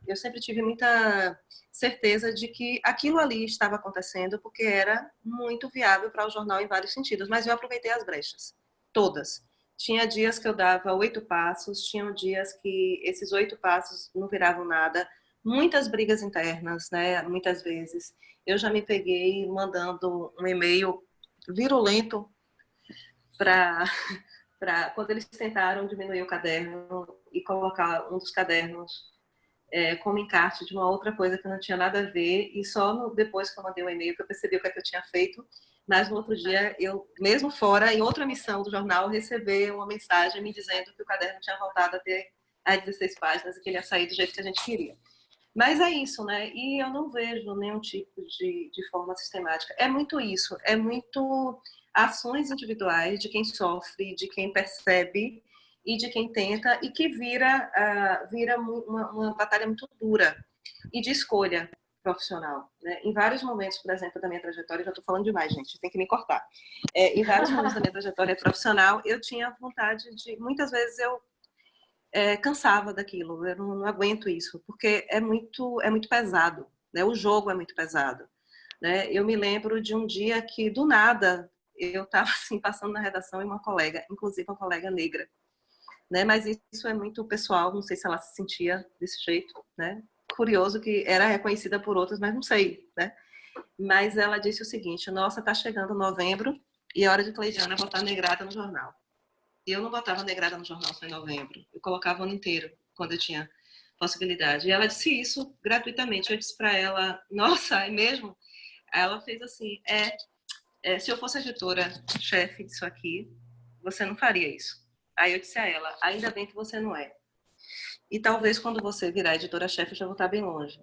eu sempre tive muita certeza de que aquilo ali estava acontecendo porque era muito viável para o jornal em vários sentidos, mas eu aproveitei as brechas, todas. Tinha dias que eu dava 8 passos, tinham dias que esses 8 passos não viravam nada, muitas brigas internas, né? Muitas vezes. Eu já me peguei mandando um e-mail virulento para quando eles tentaram diminuir o caderno e colocar um dos cadernos como encarte de uma outra coisa que não tinha nada a ver, e só depois que eu mandei o e-mail que eu percebi o que eu tinha feito, mas no outro dia, eu, mesmo fora, em outra missão do jornal, recebi uma mensagem me dizendo que o caderno tinha voltado a ter as 16 páginas e que ele ia sair do jeito que a gente queria. Mas é isso, né? E eu não vejo nenhum tipo de forma sistemática. É muito isso, é muito ações individuais de quem sofre, de quem percebe e de quem tenta, e que vira uma batalha muito dura e de escolha profissional, né? Em vários momentos, por exemplo, da minha trajetória, já estou falando demais, gente, tem que me cortar. Em vários momentos da minha trajetória profissional, eu tinha vontade de, muitas vezes eu cansava daquilo, eu não aguento isso, porque é muito pesado, né? O jogo é muito pesado, né? Eu me lembro de um dia que, do nada, eu estava assim, passando na redação e uma colega, inclusive uma colega negra, né? Mas isso é muito pessoal, não sei se ela se sentia desse jeito, né? Curioso que era reconhecida por outros, mas não sei, né? Mas ela disse o seguinte: nossa, tá chegando novembro e é hora de Cleidiana botar negrada no jornal. E eu não botava negrada no jornal só em novembro, eu colocava o ano inteiro, quando eu tinha possibilidade. E ela disse isso gratuitamente. Eu disse para ela: nossa, é mesmo? Ela fez assim: se eu fosse editora-chefe disso aqui, você não faria isso. Aí eu disse a ela: ainda bem que você não é. E talvez quando você virar editora-chefe, eu já vou estar bem longe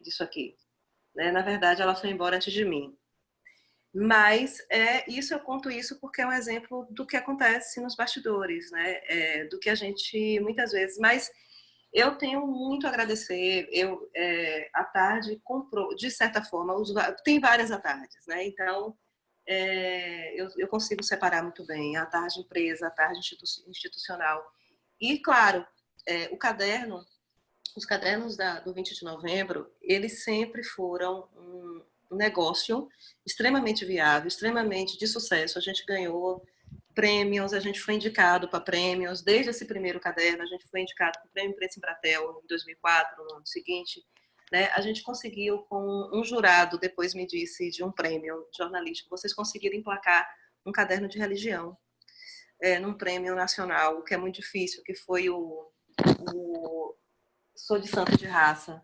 disso aqui, né? Na verdade, ela foi embora antes de mim. Mas eu conto isso porque é um exemplo do que acontece nos bastidores, né? Do que a gente, muitas vezes... Mas eu tenho muito a agradecer. A Tarde comprou, de certa forma, tem várias A Tardes, né? Então, eu consigo separar muito bem a Tarde empresa, a Tarde institucional. E, claro, os cadernos do 20 de novembro, eles sempre foram um negócio extremamente viável, extremamente de sucesso. A gente ganhou prêmios, a gente foi indicado para prêmios. Desde esse primeiro caderno, a gente foi indicado para o Prêmio Imprensa Embratel em 2004, no ano seguinte. Né? A gente conseguiu, com um jurado, depois me disse, de um prêmio jornalístico, vocês conseguiram emplacar um caderno de religião num prêmio nacional, o que é muito difícil, que foi o Sou de Santo de Raça,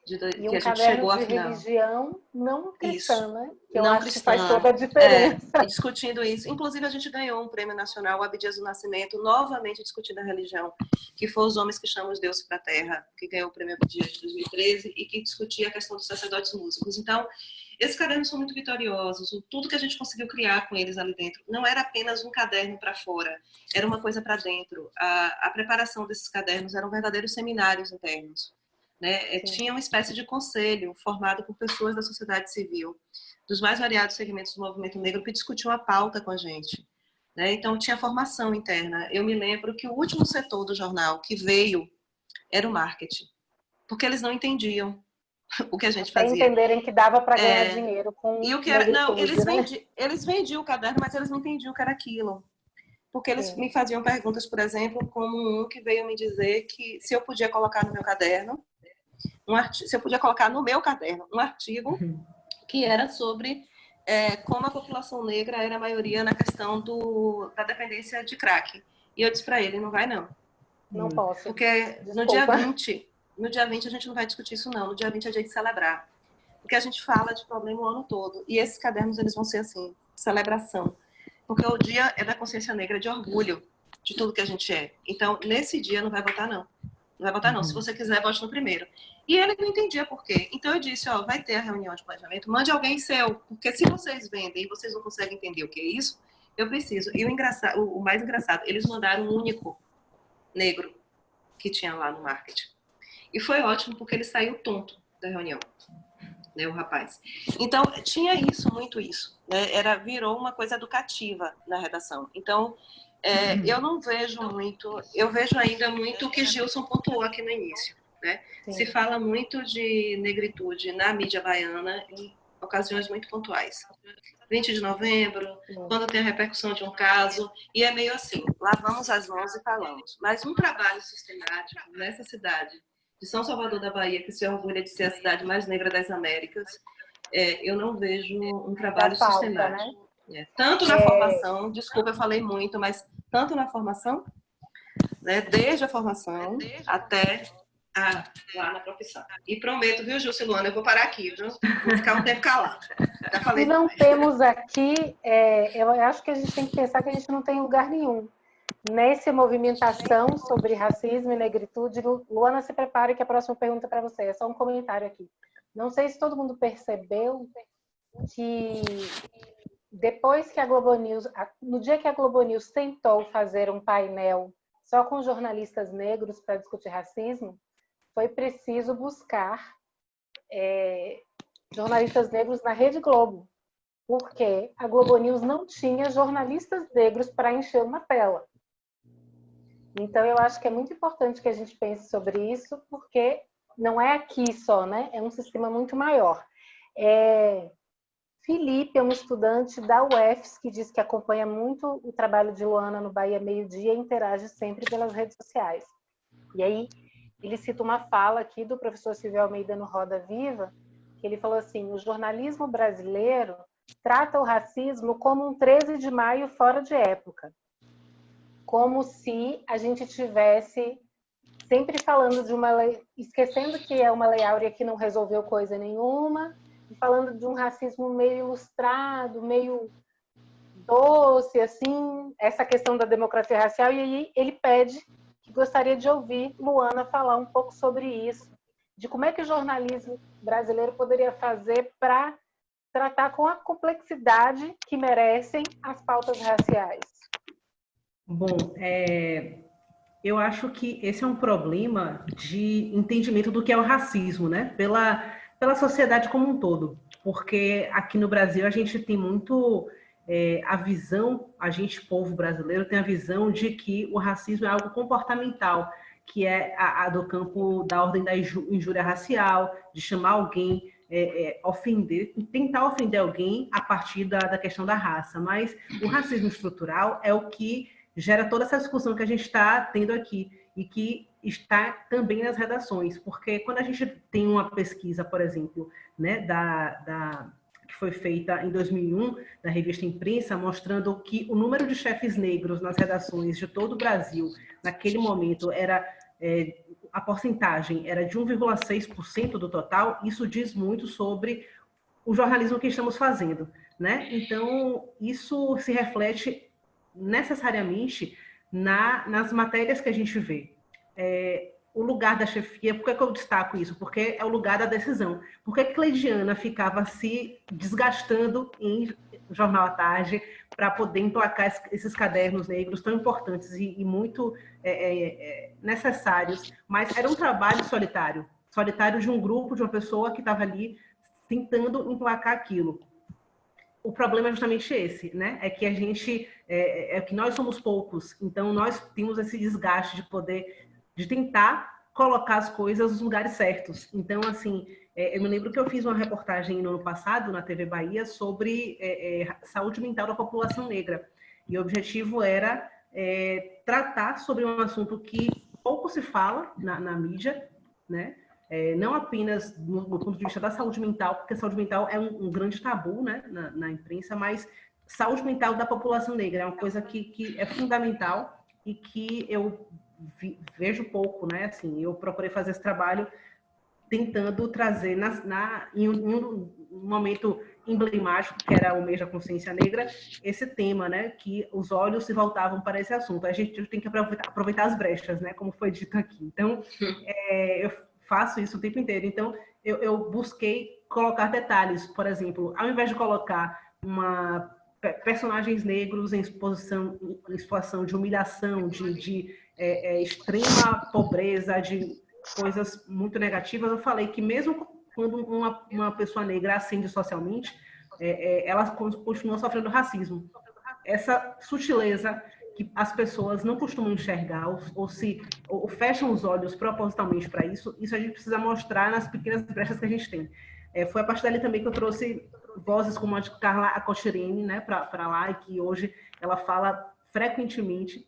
que a gente chegou à final. Religião não cristã, né? Que eu não acho cristã, que faz toda a diferença. Discutindo isso. Inclusive, a gente ganhou um prêmio nacional, o Abdias do Nascimento, novamente discutindo a religião, que foi Os Homens que Chamam os Deuses para a Terra, que ganhou o prêmio Abdias de 2013 e que discutia a questão dos sacerdotes músicos. Então, esses cadernos são muito vitoriosos. Tudo que a gente conseguiu criar com eles ali dentro não era apenas um caderno para fora, era uma coisa para dentro. A preparação desses cadernos eram verdadeiros seminários internos. Né? Tinha uma espécie de conselho formado por pessoas da sociedade civil, dos mais variados segmentos do movimento negro, que discutiam a pauta com a gente. Né? Então, tinha formação interna. Eu me lembro que o último setor do jornal que veio era o marketing, porque eles não entendiam o que a gente fazia. Para entenderem que dava para ganhar dinheiro com e o que era, não, eles vendiam o caderno, mas eles não entendiam o que era aquilo. Porque eles me faziam perguntas, por exemplo, como um que veio me dizer que se eu podia colocar no meu caderno, se eu podia colocar no meu caderno um artigo que era sobre como a população negra era a maioria na questão da dependência de crack. E eu disse para ele: não vai não. Não posso. Porque no dia 20 a gente não vai discutir isso não. No dia 20 é dia de celebrar. Porque a gente fala de problema o ano todo. E esses cadernos, eles vão ser assim, celebração. Porque o dia é da consciência negra, de orgulho de tudo que a gente é. Então, nesse dia não vai votar não. Não vai votar não. Se você quiser, vote no primeiro. E ele não entendia por quê. Então eu disse, ó, vai ter a reunião de planejamento, mande alguém seu, porque se vocês vendem e vocês não conseguem entender o que é isso, eu preciso. E o mais engraçado, eles mandaram um único negro que tinha lá no marketing. E foi ótimo, porque ele saiu tonto da reunião, né, o rapaz. Então, tinha muito isso, né? Virou uma coisa educativa na redação. Então, eu não vejo muito, eu vejo ainda muito o que Gilson pontuou aqui no início, né? Se fala muito de negritude na mídia baiana em ocasiões muito pontuais. 20 de novembro, quando tem a repercussão de um caso, e é meio assim, lavamos as mãos e falamos. Mas um trabalho sistemático nessa cidade de São Salvador da Bahia, que se orgulha de ser a cidade mais negra das Américas, eu não vejo um trabalho sistemático. Né? Tanto na formação, desculpa, eu falei muito, mas tanto na formação, né, desde a formação até lá na profissão. E prometo, viu, Gilson e Luana, eu vou parar aqui, viu? Vou ficar um tempo calado. Já falei se não demais. temos aqui, eu acho que a gente tem que pensar que a gente não tem lugar nenhum nessa movimentação sobre racismo e negritude. Luana, se prepare que a próxima pergunta para você é só um comentário aqui. Não sei se todo mundo percebeu que depois que a Globo News, no dia que a Globo News tentou fazer um painel só com jornalistas negros para discutir racismo, foi preciso buscar jornalistas negros na Rede Globo, porque a Globo News não tinha jornalistas negros para encher uma tela. Então, eu acho que é muito importante que a gente pense sobre isso, porque não é aqui só, né? É um sistema muito maior. Felipe é um estudante da UFS que diz que acompanha muito o trabalho de Luana no Bahia Meio-Dia e interage sempre pelas redes sociais. E aí, ele cita uma fala aqui do professor Silvio Almeida no Roda Viva, que ele falou assim, o jornalismo brasileiro trata o racismo como um 13 de maio fora de época. Como se a gente tivesse sempre falando de uma lei, esquecendo que é uma lei áurea que não resolveu coisa nenhuma, e falando de um racismo meio ilustrado, meio doce, assim, essa questão da democracia racial, e aí ele pede que gostaria de ouvir Luana falar um pouco sobre isso, de como é que o jornalismo brasileiro poderia fazer para tratar com a complexidade que merecem as pautas raciais. Bom, eu acho que esse é um problema de entendimento do que é o racismo, né? Pela sociedade como um todo. Porque aqui no Brasil a gente tem muito a visão, a gente, povo brasileiro, tem a visão de que o racismo é algo comportamental, que é a do campo da ordem da injúria racial, de chamar alguém, ofender, tentar ofender alguém a partir da questão da raça. Mas o racismo estrutural é o que gera toda essa discussão que a gente está tendo aqui e que está também nas redações, porque quando a gente tem uma pesquisa, por exemplo, né, que foi feita em 2001, da revista Imprensa, mostrando que o número de chefes negros nas redações de todo o Brasil, naquele momento, a porcentagem era de 1,6% do total, isso diz muito sobre o jornalismo que estamos fazendo, né? Então, isso se reflete necessariamente nas matérias que a gente vê. O lugar da chefia, por que eu destaco isso? Porque é o lugar da decisão. Por que Cleidiana ficava se desgastando em Jornal à Tarde para poder emplacar esses cadernos negros tão importantes e muito necessários? Mas era um trabalho solitário de um grupo, de uma pessoa que estava ali tentando emplacar aquilo. O problema é justamente esse, né? É que a gente, que nós somos poucos, então nós temos esse desgaste de tentar colocar as coisas nos lugares certos. Então, assim, eu me lembro que eu fiz uma reportagem no ano passado na TV Bahia sobre saúde mental da população negra. E o objetivo era tratar sobre um assunto que pouco se fala na mídia, né? Não apenas no ponto de vista da saúde mental, porque a saúde mental é um grande tabu, né, na imprensa, mas saúde mental da população negra é uma coisa que é fundamental e que eu vejo pouco, né? Assim, eu procurei fazer esse trabalho tentando trazer em um momento emblemático, que era o mês da consciência negra, esse tema, né, que os olhos se voltavam para esse assunto. A gente tem que aproveitar as brechas, né, como foi dito aqui. Então, eu faço isso o tempo inteiro. Então, eu busquei colocar detalhes, por exemplo, ao invés de colocar personagens negros em situação de humilhação, de extrema pobreza, de coisas muito negativas, eu falei que mesmo quando uma pessoa negra ascende socialmente, ela continua sofrendo racismo. Essa sutileza que as pessoas não costumam enxergar ou fecham os olhos propositalmente para isso a gente precisa mostrar nas pequenas brechas que a gente tem. Foi a partir dali também que eu trouxe vozes como a de Carla Acochirene, né, para lá, e que hoje ela fala frequentemente,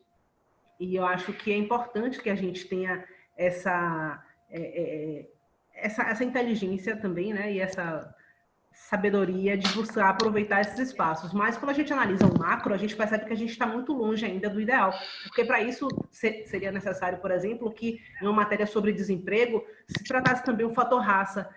e eu acho que é importante que a gente tenha essa inteligência também, né, e essa sabedoria de buscar aproveitar esses espaços. Mas quando a gente analisa o macro, a gente percebe que a gente está muito longe ainda do ideal, porque para isso seria necessário, por exemplo, que em uma matéria sobre desemprego se tratasse também o fator raça,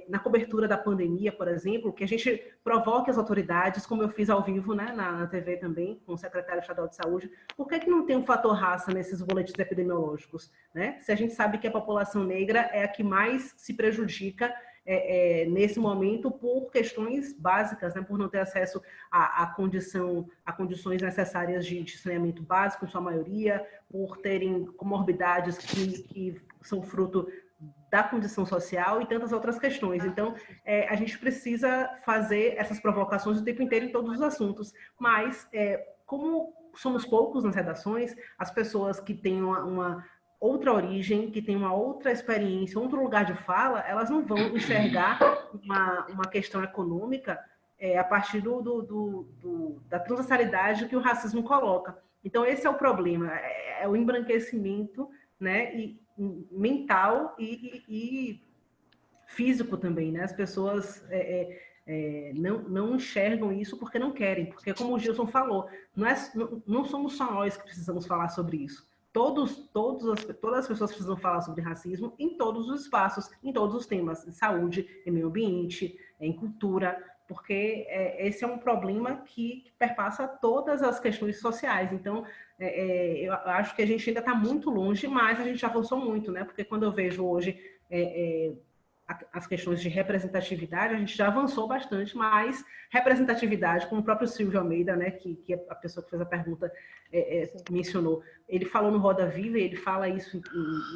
na cobertura da pandemia, por exemplo, que a gente provoque as autoridades, como eu fiz ao vivo, né, na TV também, com o secretário estadual de saúde. Por que não tem um fator raça nesses boletins epidemiológicos, né? Se a gente sabe que a população negra é a que mais se prejudica nesse momento por questões básicas, né, por não ter acesso a condições necessárias de saneamento básico, em sua maioria, por terem comorbidades que são fruto da condição social e tantas outras questões. Então, a gente precisa fazer essas provocações o tempo inteiro em todos os assuntos, mas como somos poucos nas redações, as pessoas que têm uma outra origem, que tem uma outra experiência, outro lugar de fala, elas não vão enxergar uma questão econômica a partir da transversalidade que o racismo coloca. Então, esse é o problema, é o embranquecimento, né, mental e físico também, né? As pessoas não enxergam isso porque não querem, porque como o Gilson falou, não somos só nós que precisamos falar sobre isso. Todas as pessoas precisam falar sobre racismo em todos os espaços, em todos os temas, em saúde, em meio ambiente, em cultura, porque esse é um problema que perpassa todas as questões sociais. Então, eu acho que a gente ainda está muito longe, mas a gente já avançou muito, né? Porque quando eu vejo hoje as questões de representatividade, a gente já avançou bastante, mas representatividade, como o próprio Silvio Almeida, né, que a pessoa que fez a pergunta mencionou, ele falou no Roda Viva, e ele fala isso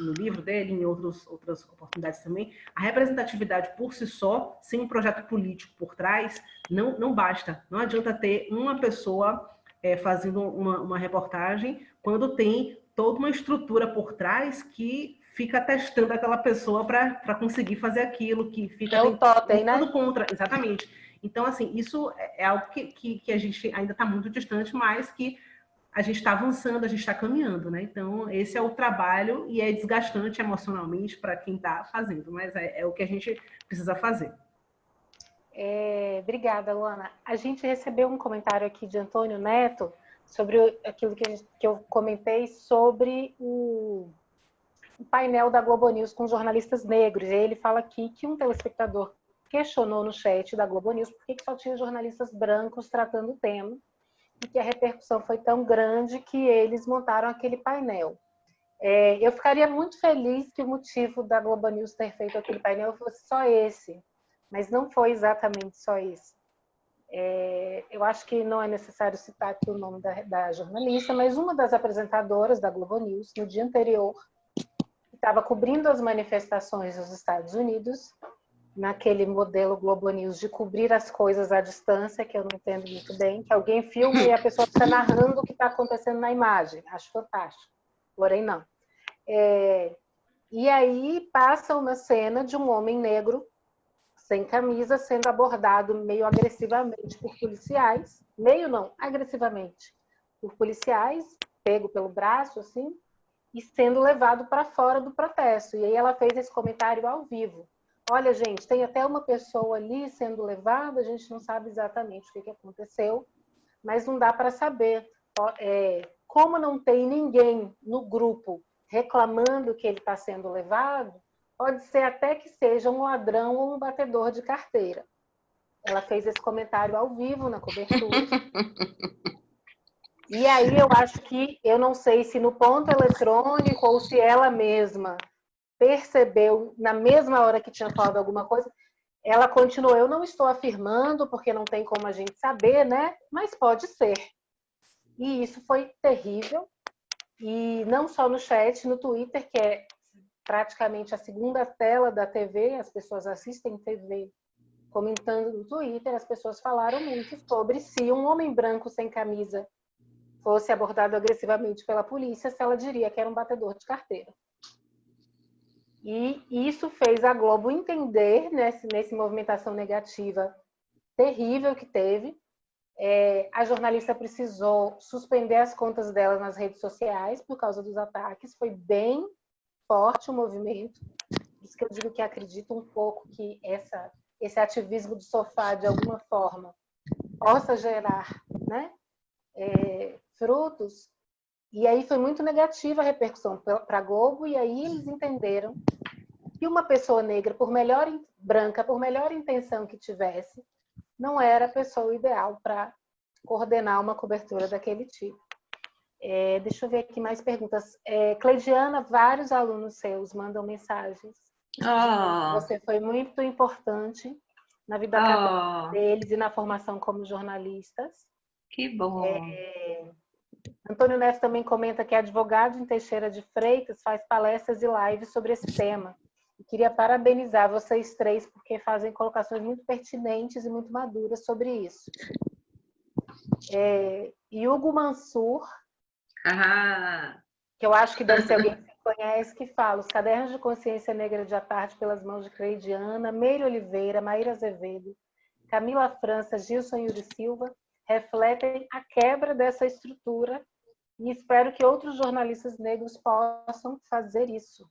no livro dele, em outras oportunidades também, a representatividade por si só, sem um projeto político por trás, não basta. Não adianta ter uma pessoa fazendo uma reportagem quando tem toda uma estrutura por trás que fica testando aquela pessoa para conseguir fazer aquilo, que fica o totem, né? Contra. Exatamente. Então, assim, isso é algo que a gente ainda está muito distante, mas que a gente está avançando, a gente está caminhando, né? Então, esse é o trabalho e é desgastante emocionalmente para quem está fazendo, mas é o que a gente precisa fazer. Obrigada, Luana. A gente recebeu um comentário aqui de Antônio Neto sobre aquilo que eu comentei sobre o painel da Globo News com jornalistas negros. E ele fala aqui que um telespectador questionou no chat da Globo News por que só tinha jornalistas brancos tratando o tema e que a repercussão foi tão grande que eles montaram aquele painel. Eu ficaria muito feliz que o motivo da Globo News ter feito aquele painel fosse só esse, mas não foi exatamente só esse. Eu acho que não é necessário citar aqui o nome da jornalista, mas uma das apresentadoras da Globo News, no dia anterior, estava cobrindo as manifestações dos Estados Unidos, naquele modelo Globo News de cobrir as coisas à distância, que eu não entendo muito bem, que alguém filma e a pessoa fica narrando o que está acontecendo na imagem. Acho fantástico. Porém, não. E aí passa uma cena de um homem negro, sem camisa, sendo abordado meio agressivamente por policiais. Meio não, agressivamente. Por policiais, pego pelo braço, assim, e sendo levado para fora do protesto. E aí ela fez esse comentário ao vivo. Olha, gente, tem até uma pessoa ali sendo levada, a gente não sabe exatamente o que aconteceu, mas não dá para saber. Como não tem ninguém no grupo reclamando que ele está sendo levado, pode ser até que seja um ladrão ou um batedor de carteira. Ela fez esse comentário ao vivo na cobertura. E aí eu acho que, eu não sei se no ponto eletrônico ou se ela mesma percebeu na mesma hora que tinha falado alguma coisa, ela continuou, eu não estou afirmando, porque não tem como a gente saber, né? Mas pode ser. E isso foi terrível. E não só no chat, no Twitter, que é praticamente a segunda tela da TV, as pessoas assistem TV comentando no Twitter, as pessoas falaram muito sobre se um homem branco sem camisa fosse abordado agressivamente pela polícia, se ela diria que era um batedor de carteira. E isso fez a Globo entender, nessa movimentação negativa terrível que teve. A jornalista precisou suspender as contas dela nas redes sociais por causa dos ataques. Foi bem forte o movimento. Por isso que eu digo que acredito um pouco que esse ativismo do sofá, de alguma forma, possa gerar, né, frutos. E aí foi muito negativa a repercussão para a Globo, e aí eles entenderam que uma pessoa negra, branca, por melhor intenção que tivesse, não era a pessoa ideal para coordenar uma cobertura daquele tipo. Deixa eu ver aqui mais perguntas. Cleidiana, vários alunos seus mandam mensagens. Você foi muito importante na vida acadêmica deles e na formação como jornalistas. Que bom. Antônio Neves também comenta que é advogado em Teixeira de Freitas, faz palestras e lives sobre esse tema. E queria parabenizar vocês três, porque fazem colocações muito pertinentes e muito maduras sobre isso. E Hugo Mansur, que eu acho que deve ser alguém que você conhece, que fala: os cadernos de consciência negra de à tarde pelas mãos de Cleidiana, Meire Oliveira, Maíra Azevedo, Camila França, Gilson Yuri Silva, refletem a quebra dessa estrutura, e espero que outros jornalistas negros possam fazer isso.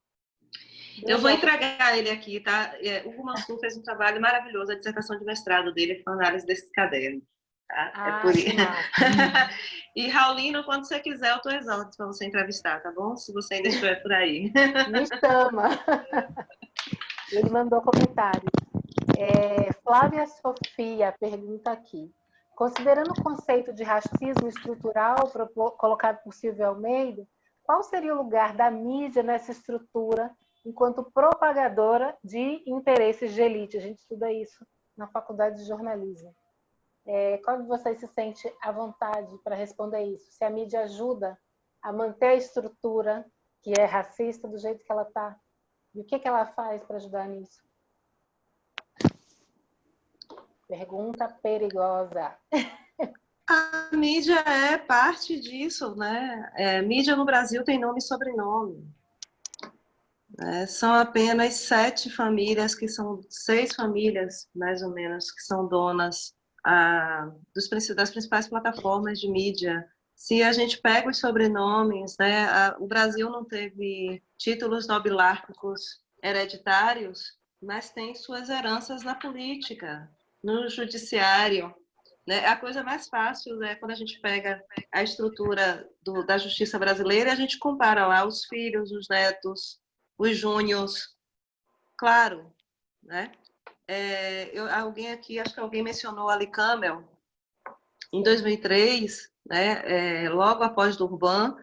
Eu vou entregar ele aqui, tá? Hugo Mansur fez um trabalho maravilhoso, a dissertação de mestrado dele foi análise desses cadernos. Tá? Por isso. E Raulino, quando você quiser, eu tô exalto para você entrevistar, tá bom? Se você ainda estiver por aí. Me chama. Ele mandou comentário. Flávia Sofia pergunta aqui: considerando o conceito de racismo estrutural colocado por Silvia Almeida, qual seria o lugar da mídia nessa estrutura enquanto propagadora de interesses de elite? A gente estuda isso na faculdade de jornalismo. Qual de vocês se sente à vontade para responder isso? Se a mídia ajuda a manter a estrutura que é racista do jeito que ela está, e o que ela faz para ajudar nisso? Pergunta perigosa. A mídia é parte disso, né? Mídia no Brasil tem nome e sobrenome. São apenas 7 famílias, que são 6 famílias, mais ou menos, que são donas das principais plataformas de mídia. Se a gente pega os sobrenomes, né, o Brasil não teve títulos nobilárquicos hereditários, mas tem suas heranças na política, no judiciário. Né? A coisa mais fácil é quando a gente pega a estrutura da justiça brasileira e a gente compara lá os filhos, os netos, os júniors. Claro, né? Alguém aqui, acho que alguém mencionou Ali Camel, em 2003, né, logo após Durban,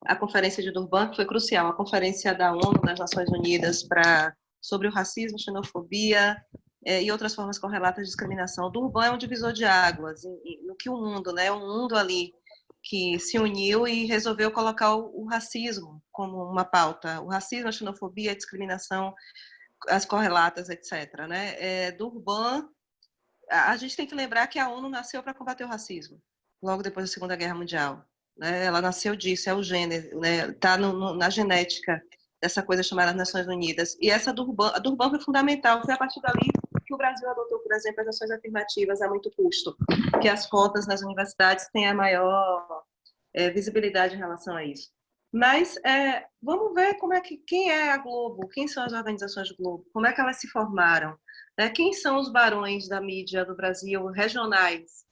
a Conferência de Durban, que foi crucial, a Conferência da ONU, das Nações Unidas, sobre o racismo, xenofobia e outras formas correlatas de discriminação. Durban é um divisor de águas no que o mundo, né, um mundo ali que se uniu e resolveu colocar o racismo como uma pauta. O racismo, a xenofobia, a discriminação, as correlatas, etc. Né? Durban, a gente tem que lembrar que a ONU nasceu para combater o racismo, logo depois da Segunda Guerra Mundial. Né? Ela nasceu disso, é o gênero, está na genética dessa coisa chamada Nações Unidas. E a Durban foi fundamental, foi a partir dali que o Brasil adotou, por exemplo, as ações afirmativas a muito custo, que as cotas nas universidades têm a maior visibilidade em relação a isso. Mas vamos ver quem é a Globo, quem são as organizações do Globo, como é que elas se formaram, né? Quem são os barões da mídia do Brasil regionais.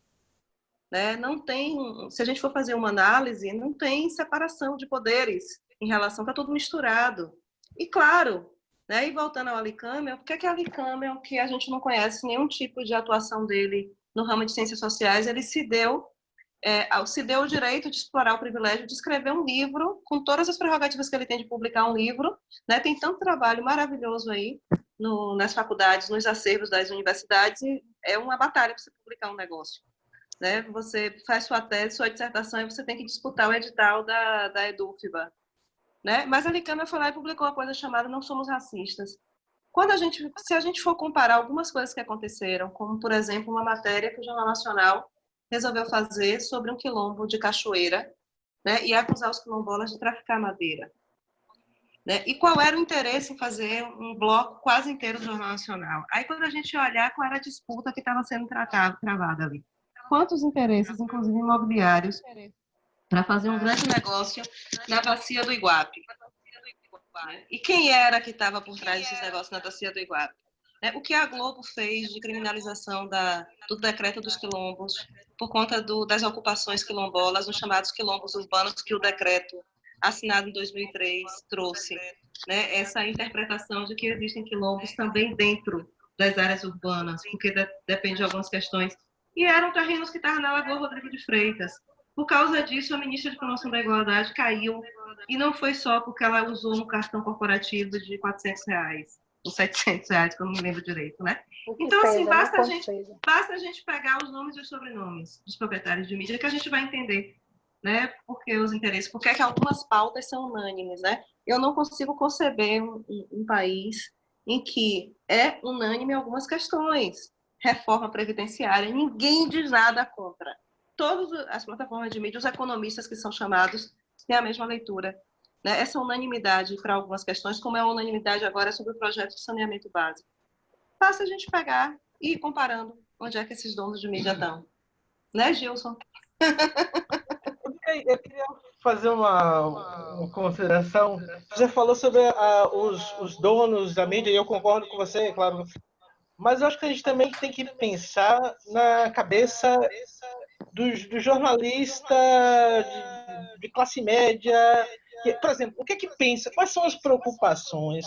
Né? Não tem, se a gente for fazer uma análise, não tem separação de poderes em relação, está tudo misturado. E claro, Né? E voltando ao Ali Camel, por que Ali Camel, que a gente não conhece nenhum tipo de atuação dele no ramo de ciências sociais, ele se deu o direito de explorar o privilégio de escrever um livro, com todas as prerrogativas que ele tem de publicar um livro, né? Tem tanto trabalho maravilhoso aí nas faculdades, nos acervos das universidades, e é uma batalha para você publicar um negócio. Né? Você faz sua tese, sua dissertação, e você tem que disputar o edital da EDUFBA. Né? Mas a Licâmia foi lá e publicou uma coisa chamada Não Somos Racistas. Se a gente for comparar algumas coisas que aconteceram, como, por exemplo, uma matéria que o Jornal Nacional resolveu fazer sobre um quilombo de Cachoeira, né, e acusar os quilombolas de traficar madeira. Né? E qual era o interesse em fazer um bloco quase inteiro do Jornal Nacional? Aí, quando a gente olhar qual era a disputa que estava sendo travada ali. Quantos interesses, inclusive imobiliários, para fazer um grande negócio na bacia do Iguape. E quem era que estava por trás desses negócios na bacia do Iguape? O que a Globo fez de criminalização do decreto dos quilombos por conta das ocupações quilombolas, nos chamados quilombos urbanos, que o decreto assinado em 2003 trouxe. Né? Essa interpretação de que existem quilombos também dentro das áreas urbanas, porque depende de algumas questões. E eram terrenos que estavam na Lagoa Rodrigo de Freitas. Por causa disso, a ministra de Promoção da Igualdade caiu, e não foi só porque ela usou um cartão corporativo de R$400, ou R$700, que eu não me lembro direito, né? Então, assim, basta a gente pegar os nomes e os sobrenomes dos proprietários de mídia que a gente vai entender, né? Porque os interesses, porque é que algumas pautas são unânimes, né? Eu não consigo conceber um país em que é unânime algumas questões. Reforma previdenciária, ninguém diz nada contra. Todas as plataformas de mídia, os economistas que são chamados, têm a mesma leitura. Né? Essa unanimidade para algumas questões, como é a unanimidade agora sobre o projeto de saneamento básico. Basta a gente pegar e ir comparando onde é que esses donos de mídia estão. Né, Gilson? Eu queria fazer uma consideração. Você falou sobre os donos da mídia, e eu concordo com você, claro. Mas eu acho que a gente também tem que pensar na cabeça do jornalista de classe média. Por exemplo, o que é que pensa? Quais são as preocupações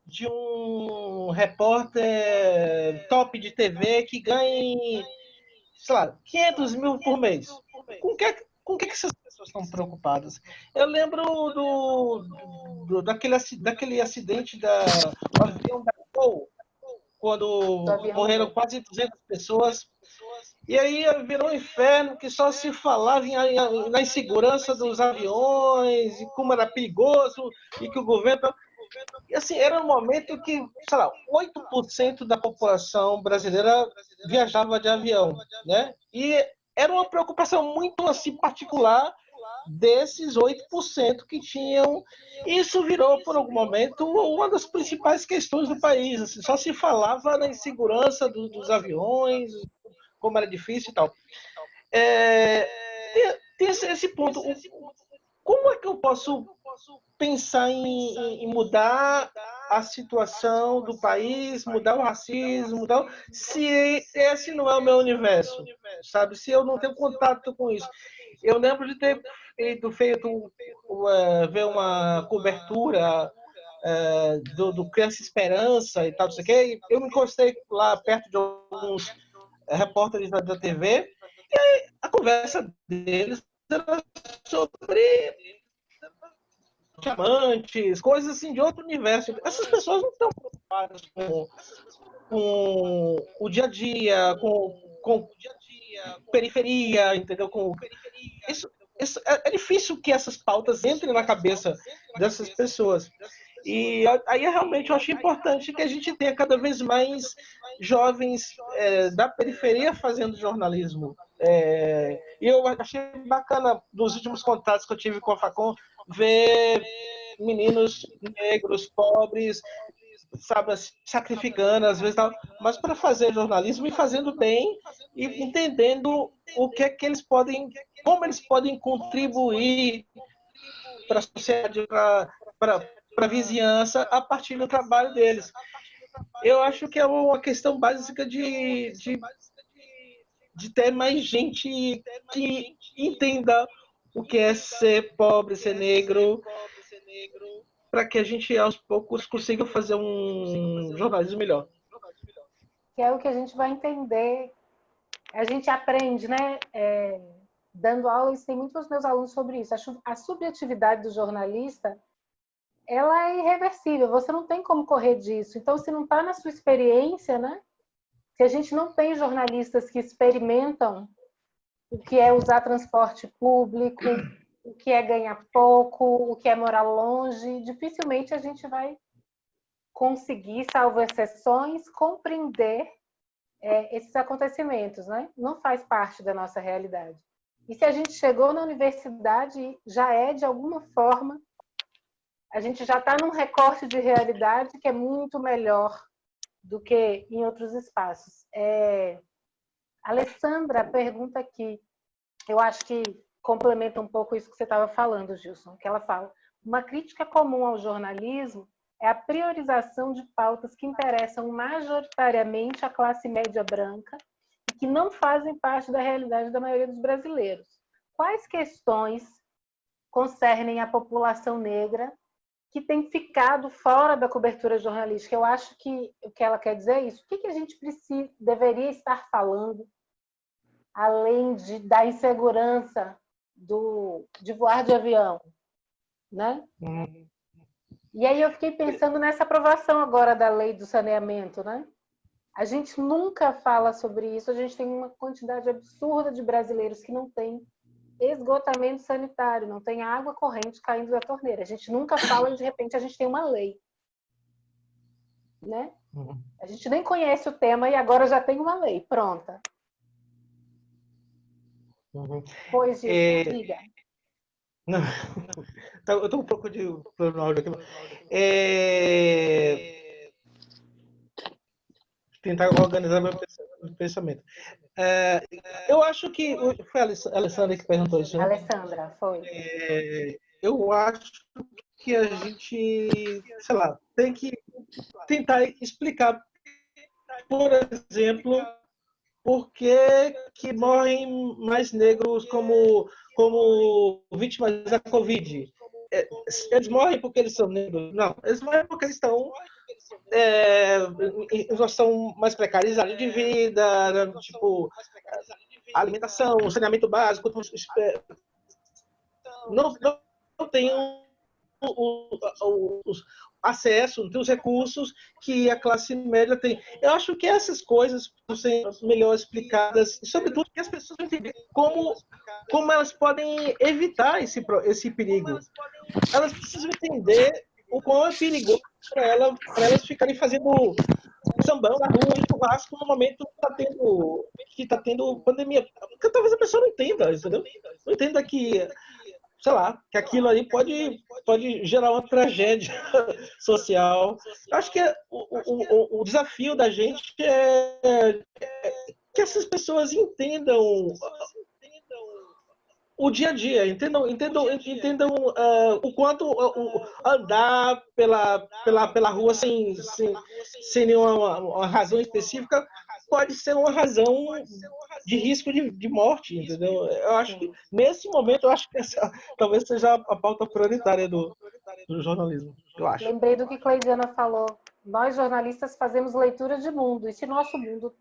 de um repórter top de TV que ganhe, sei lá, 500 mil por mês? Com o que essas pessoas estão preocupadas? Eu lembro daquele acidente do avião da Gol, quando morreram quase 200 pessoas. E aí virou um inferno que só se falava na insegurança dos aviões e como era perigoso e que o governo... E assim, era um momento que, sei lá, 8% da população brasileira viajava de avião, né? E era uma preocupação muito assim particular desses 8% que tinham. Isso virou, por algum momento, uma das principais questões do país. Assim, só se falava na insegurança dos aviões, como era difícil e tal. Tem esse ponto. Como é que eu posso pensar em mudar a situação do país, mudar o racismo, se esse não é o meu universo, sabe? Se eu não tenho contato com isso. Eu lembro de ter ver uma cobertura do Criança Esperança e tal, não sei o quê. Eu me encostei lá perto de alguns repórteres da TV, e aí a conversa deles era sobre diamantes, coisas assim de outro universo. Essas pessoas não estão preocupadas com o dia a dia, com periferia, entendeu? Isso é difícil que essas pautas entrem na cabeça dessas pessoas. E aí realmente eu acho importante que a gente tenha cada vez mais jovens da periferia fazendo jornalismo. E eu achei bacana, nos últimos contatos que eu tive com a Facom, ver meninos negros, pobres, sabe, sacrificando às vezes, mas para fazer jornalismo e fazendo bem e entendendo o que é que eles podem, como eles podem contribuir para a sociedade, para a vizinhança a partir do trabalho deles. Eu acho que é uma questão básica de ter mais gente que entenda o que é ser pobre, ser negro, para que a gente, aos poucos, consiga fazer um jornalismo melhor. Que é o que a gente vai entender. A gente aprende, né? Dando aula, e tem muitos meus alunos sobre isso. A subjetividade do jornalista, ela é irreversível, você não tem como correr disso. Então, se não está na sua experiência, né? Se a gente não tem jornalistas que experimentam o que é usar transporte público, o que é ganhar pouco, o que é morar longe, dificilmente a gente vai conseguir, salvo exceções, compreender esses acontecimentos, né? Não faz parte da nossa realidade. E se a gente chegou na universidade, já é, de alguma forma, a gente já está num recorte de realidade que é muito melhor do que em outros espaços. Alessandra pergunta aqui, eu acho que complementa um pouco isso que você estava falando, Gilson, que ela fala: uma crítica comum ao jornalismo é a priorização de pautas que interessam majoritariamente a classe média branca e que não fazem parte da realidade da maioria dos brasileiros. Quais questões concernem a população negra que tem ficado fora da cobertura jornalística? Eu acho que o que ela quer dizer é isso. O que a gente deveria estar falando, além da insegurança de voar de avião, né? E aí eu fiquei pensando nessa aprovação agora da lei do saneamento, né? A gente nunca fala sobre isso, a gente tem uma quantidade absurda de brasileiros que não tem esgotamento sanitário, não tem água corrente caindo da torneira. A gente nunca fala e, de repente, a gente tem uma lei, né? A gente nem conhece o tema e agora já tem uma lei pronta. Pois, diga. Não, eu estou um pouco de áudio aqui. Tentar organizar meu pensamento. Eu acho que foi a Alessandra que perguntou isso, né? Alessandra, foi. Eu acho que a gente, sei lá, tem que tentar explicar, por exemplo, por que morrem mais negros como vítimas da Covid. Eles morrem porque eles são negros? Não, eles morrem porque eles estão em situação mais precarizadas de vida, né? Tipo, alimentação, saneamento básico, não tem o acesso, não tem os recursos que a classe média tem. Eu acho que essas coisas precisam ser melhor explicadas, e, sobretudo, que as pessoas entendam como elas podem evitar esse perigo. Elas precisam entender o quão é perigoso para elas ficarem fazendo sambão na rua e churrasco no momento que está tendo pandemia. Porque talvez a pessoa não entenda, entendeu? Não entenda que, sei lá, que aquilo ali pode gerar uma tragédia social. Eu acho que o desafio da gente é que essas pessoas entendam o dia a dia, entendam o quanto andar pela rua sem nenhuma razão específica pode ser uma razão de risco de morte, entendeu? Eu acho que, nesse momento, eu acho que essa talvez seja a pauta prioritária do jornalismo, eu acho. Lembrei do que Cleidiana falou. Nós, jornalistas, fazemos leitura de mundo, e se nosso mundo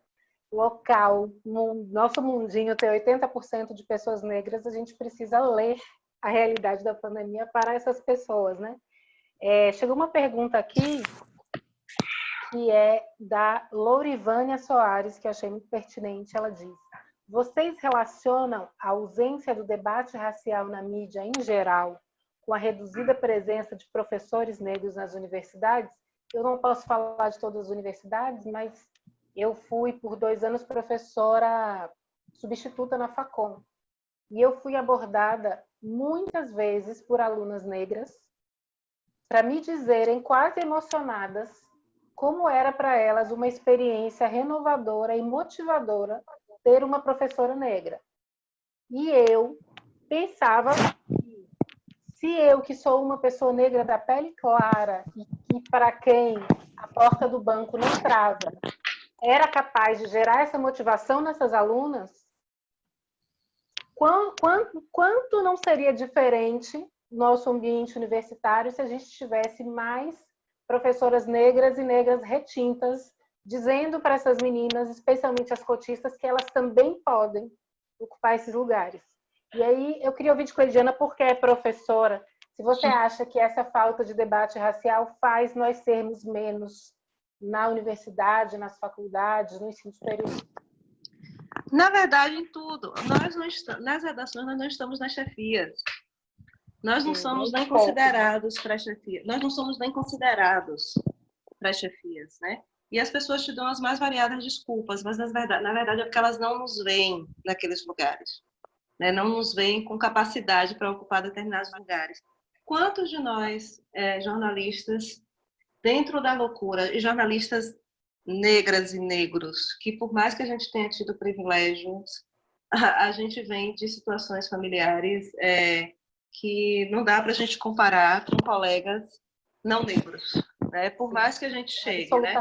local, no nosso mundinho, tem 80% de pessoas negras, a gente precisa ler a realidade da pandemia para essas pessoas, né? Chegou uma pergunta aqui, que é da Lourivânia Soares, que eu achei muito pertinente. Ela diz: vocês relacionam a ausência do debate racial na mídia em geral com a reduzida presença de professores negros nas universidades? Eu não posso falar de todas as universidades, mas eu fui por 2 anos professora substituta na Facom. E eu fui abordada muitas vezes por alunas negras para me dizerem, quase emocionadas, como era para elas uma experiência renovadora e motivadora ter uma professora negra. E eu pensava que, se eu, que sou uma pessoa negra da pele clara e para quem a porta do banco não trava, era capaz de gerar essa motivação nessas alunas, quanto não seria diferente nosso ambiente universitário se a gente tivesse mais professoras negras e negras retintas, dizendo para essas meninas, especialmente as cotistas, que elas também podem ocupar esses lugares. E aí eu queria ouvir de Cleidiana, porque é professora, se você acha que essa falta de debate racial faz nós sermos menos na universidade, nas faculdades, no ensino superior. Na verdade, em tudo. Nós não nas redações, nós não estamos nas chefias. Nós não somos nem considerados para chefia. Nós não somos nem considerados para chefias, né? E as pessoas te dão as mais variadas desculpas, mas na verdade é porque elas não nos veem naqueles lugares, né? Não nos veem com capacidade para ocupar determinados lugares. Quantos de nós, jornalistas, dentro da loucura, e jornalistas negras e negros, que por mais que a gente tenha tido privilégios, a gente vem de situações familiares que não dá para a gente comparar com colegas não negros, né? Por mais que a gente chegue, né?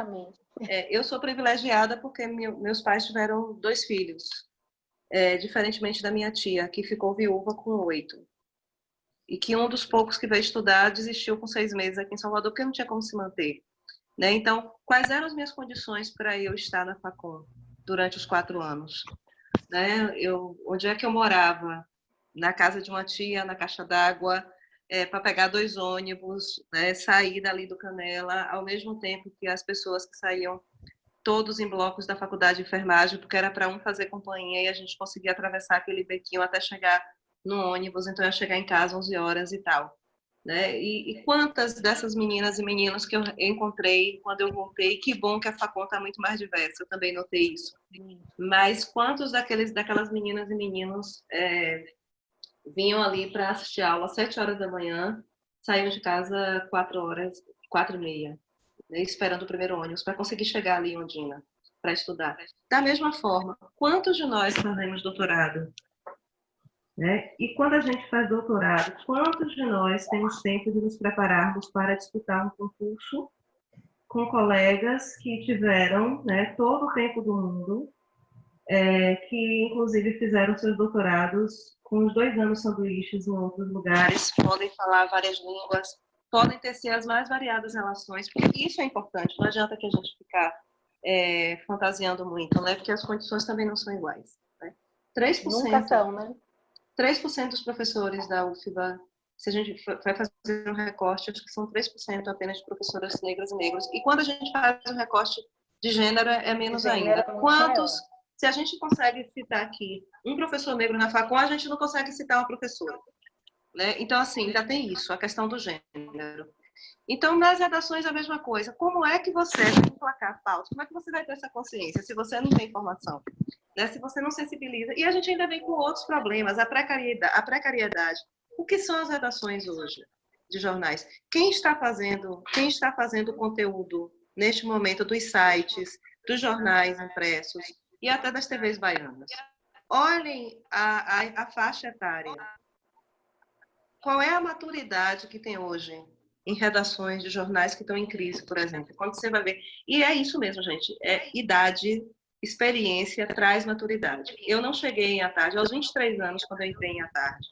Eu sou privilegiada porque meus pais tiveram 2 filhos, diferentemente da minha tia, que ficou viúva com 8. E que um dos poucos que veio estudar desistiu com 6 meses aqui em Salvador, porque não tinha como se manter, né? Então, quais eram as minhas condições para eu estar na Facom durante os 4 anos? Né? Onde é que eu morava? Na casa de uma tia, na caixa d'água, para pegar 2 ônibus, né? Sair dali do Canela, ao mesmo tempo que as pessoas que saíam todos em blocos da faculdade de enfermagem, porque era para um fazer companhia e a gente conseguia atravessar aquele bequinho até chegar no ônibus, então eu ia chegar em casa 11 horas e tal, né? E quantas dessas meninas e meninos que eu encontrei quando eu voltei, que bom que a Facom está muito mais diversa, eu também notei isso. Mas quantos daquelas meninas e meninos vinham ali para assistir a aula às 7 horas da manhã, saíam de casa 4h30, né, esperando o primeiro ônibus para conseguir chegar ali em Ondina para estudar. Da mesma forma, quantos de nós fazemos doutorado? Né? E quando a gente faz doutorado, quantos de nós temos tempo de nos prepararmos para disputar um concurso com colegas que tiveram, né, todo o tempo do mundo, que inclusive fizeram seus doutorados com os 2 anos sanduíches em outros lugares, podem falar várias línguas, podem tecer as mais variadas relações, porque isso é importante, não adianta que a gente ficar fantasiando muito, né? Porque as condições também não são iguais. Né? 3%, nunca são, né? 3% dos professores da UFBA, se a gente vai fazer um recorte, acho que são 3% apenas de professoras negras e negros. E quando a gente faz um recorte de gênero, é menos ainda. Quantos, se a gente consegue citar aqui um professor negro na Facom, a gente não consegue citar uma professora. Né? Então, assim, ainda tem isso, a questão do gênero. Então, nas redações, a mesma coisa. Como é que você vai emplacar a pauta? Como é que você vai ter essa consciência se você não tem informação? Né? Se você não sensibiliza. E a gente ainda vem com outros problemas, a precariedade. O que são as redações hoje de jornais? Quem está fazendo o conteúdo neste momento dos sites, dos jornais impressos e até das TVs baianas? Olhem a faixa etária. Qual é a maturidade que tem hoje em redações de jornais que estão em crise, por exemplo? Quando você vai ver. E é isso mesmo, gente. Idade, experiência traz maturidade. Eu não cheguei à tarde, aos 23 anos, quando eu entrei em à tarde.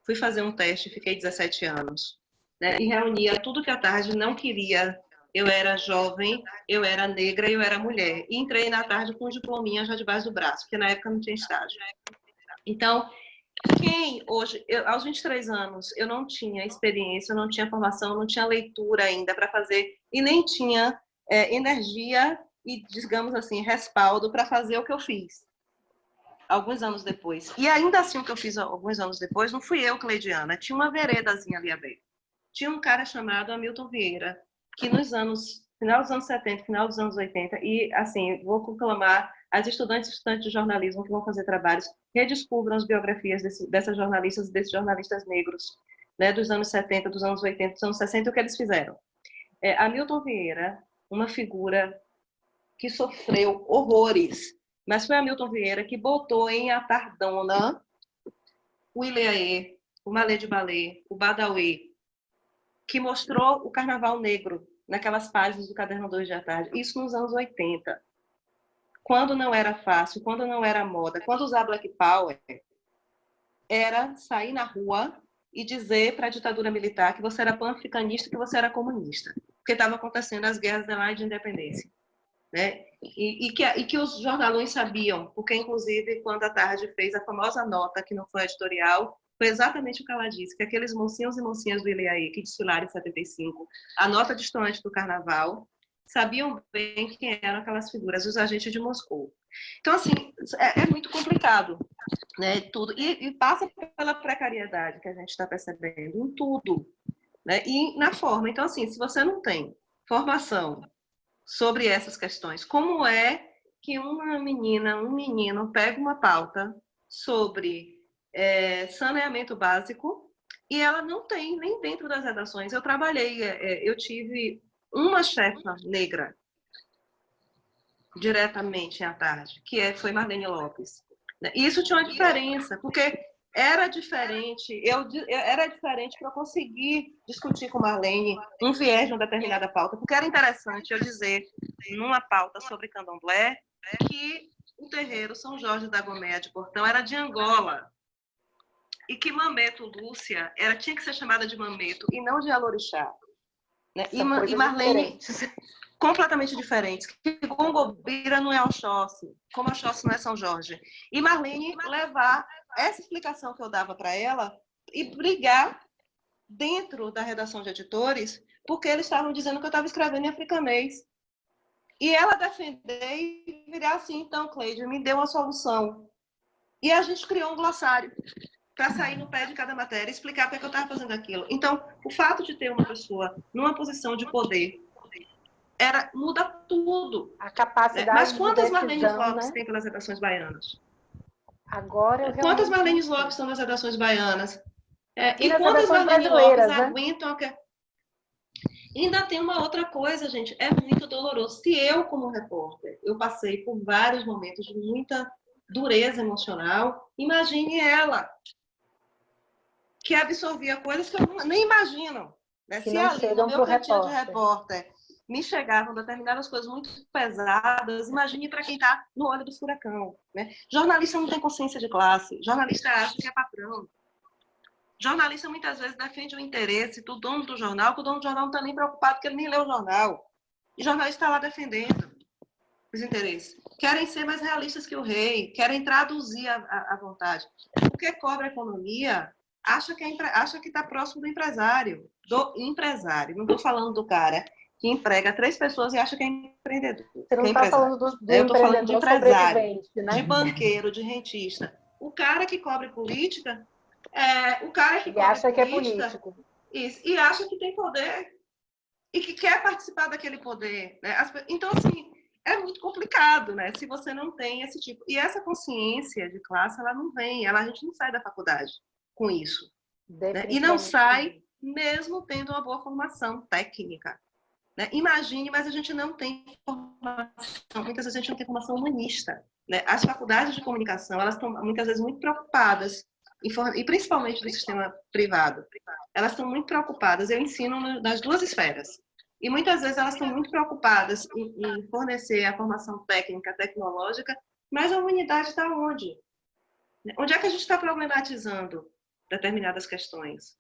Fui fazer um teste, fiquei 17 anos. Né? E reunia tudo que a tarde não queria. Eu era jovem, eu era negra e eu era mulher. E entrei na tarde com um diplominha já debaixo do braço, porque na época não tinha estágio. Então, quem hoje, aos 23 anos, eu não tinha experiência, eu não tinha formação, não tinha leitura ainda para fazer, e nem tinha energia e, digamos assim, respaldo para fazer o que eu fiz alguns anos depois. E ainda assim, o que eu fiz alguns anos depois, não fui eu, Cleidiana, tinha uma veredazinha ali aberta. Tinha um cara chamado Hamilton Vieira, que final dos anos 70, final dos anos 80, e assim, vou conclamar as estudantes e estudantes de jornalismo que vão fazer trabalhos, redescubram as biografias dessas jornalistas e desses jornalistas negros, né, dos anos 70, dos anos 80, dos anos 60, o que eles fizeram. Hamilton Vieira, uma figura que sofreu horrores, mas foi Hamilton Vieira que botou em Atardona o Ileaê, o Malê de Balê, o Badauê, que mostrou o carnaval negro naquelas páginas do Caderno 2 de tarde. Isso nos anos 80. Quando não era fácil, quando não era moda, quando usar Black Power, era sair na rua e dizer para a ditadura militar que você era pan-africanista, que você era comunista, porque estavam acontecendo as guerras de independência, né? E que os jornalões sabiam, porque, inclusive, quando a Tarde fez a famosa nota, que não foi editorial, foi exatamente o que ela disse, que aqueles mocinhos e mocinhas do Ilhaí, que desfilaram em 75, a nota distante do Carnaval, sabiam bem quem eram aquelas figuras, os agentes de Moscou. Então, assim, é muito complicado, né, tudo. E passa pela precariedade que a gente está percebendo em tudo, né, e na forma. Então, assim, se você não tem formação sobre essas questões, como é que uma menina, um menino pega uma pauta sobre saneamento básico e ela não tem nem dentro das redações. Eu trabalhei, eu tive uma chefa negra diretamente à tarde, que foi Marlene Lopes. E isso tinha uma diferença, porque era diferente, era diferente para eu conseguir discutir com Marlene um viés de uma determinada pauta, porque era interessante eu dizer, numa pauta sobre candomblé, que o terreiro São Jorge da Goméia de Portão era de Angola, e que Mameto Lúcia tinha que ser chamada de Mameto, e não de Alorixá. Né? E Marlene... completamente diferentes. Que Gongobira não é Oxóssi, como Oxóssi não é São Jorge. E Marlene levar essa explicação que eu dava para ela e brigar dentro da redação de editores, porque eles estavam dizendo que eu estava escrevendo em africanês. E ela defender e virar assim, então, Cleide, me deu uma solução. E a gente criou um glossário para sair no pé de cada matéria e explicar por que eu estava fazendo aquilo. Então, o fato de ter uma pessoa numa posição de poder muda tudo. A capacidade. Mas quantas Marlene Lopes, né, tem pelas redações baianas? Agora Quantas Marlene Lopes estão nas redações baianas? E nas quantas Marlene brasileiras, Lopes né? aguentam... Ainda tem uma outra coisa, gente. É muito doloroso. Se eu, como repórter, eu passei por vários momentos de muita dureza emocional, imagine ela, que absorvia coisas que eu nem imagino. Né? Que Se não ali, chegam no meu para o cantinho de repórter, me chegavam determinadas coisas muito pesadas, imagine para quem está no olho do furacão. Né? Jornalista não tem consciência de classe, jornalista acha que é patrão. Jornalista muitas vezes defende o interesse do dono do jornal, que o dono do jornal não está nem preocupado, porque ele nem lê o jornal. E o jornalista está lá defendendo os interesses. Querem ser mais realistas que o rei, querem traduzir a vontade. Porque cobra a economia, acha que está próximo do empresário. Não estou falando do cara que emprega 3 pessoas e acha que é empreendedor. Você não está falando do eu estou falando de empresário, né? de banqueiro, de rentista. O cara que cobre política, o cara que acha que é política, político. Isso, e acha que tem poder e que quer participar daquele poder. Né? Então, assim, é muito complicado, né? Se você não tem esse tipo... E essa consciência de classe, ela não vem, a gente não sai da faculdade com isso. Né? E não sai mesmo tendo uma boa formação técnica. Né? Imagine, mas a gente não tem formação, muitas vezes a gente não tem formação humanista. Né? As faculdades de comunicação, elas estão muitas vezes muito preocupadas, e principalmente do sistema privado, elas estão muito preocupadas, eu ensino nas 2 esferas, e muitas vezes elas estão muito preocupadas em fornecer a formação técnica, tecnológica, mas a humanidade está onde? Onde é que a gente está problematizando determinadas questões?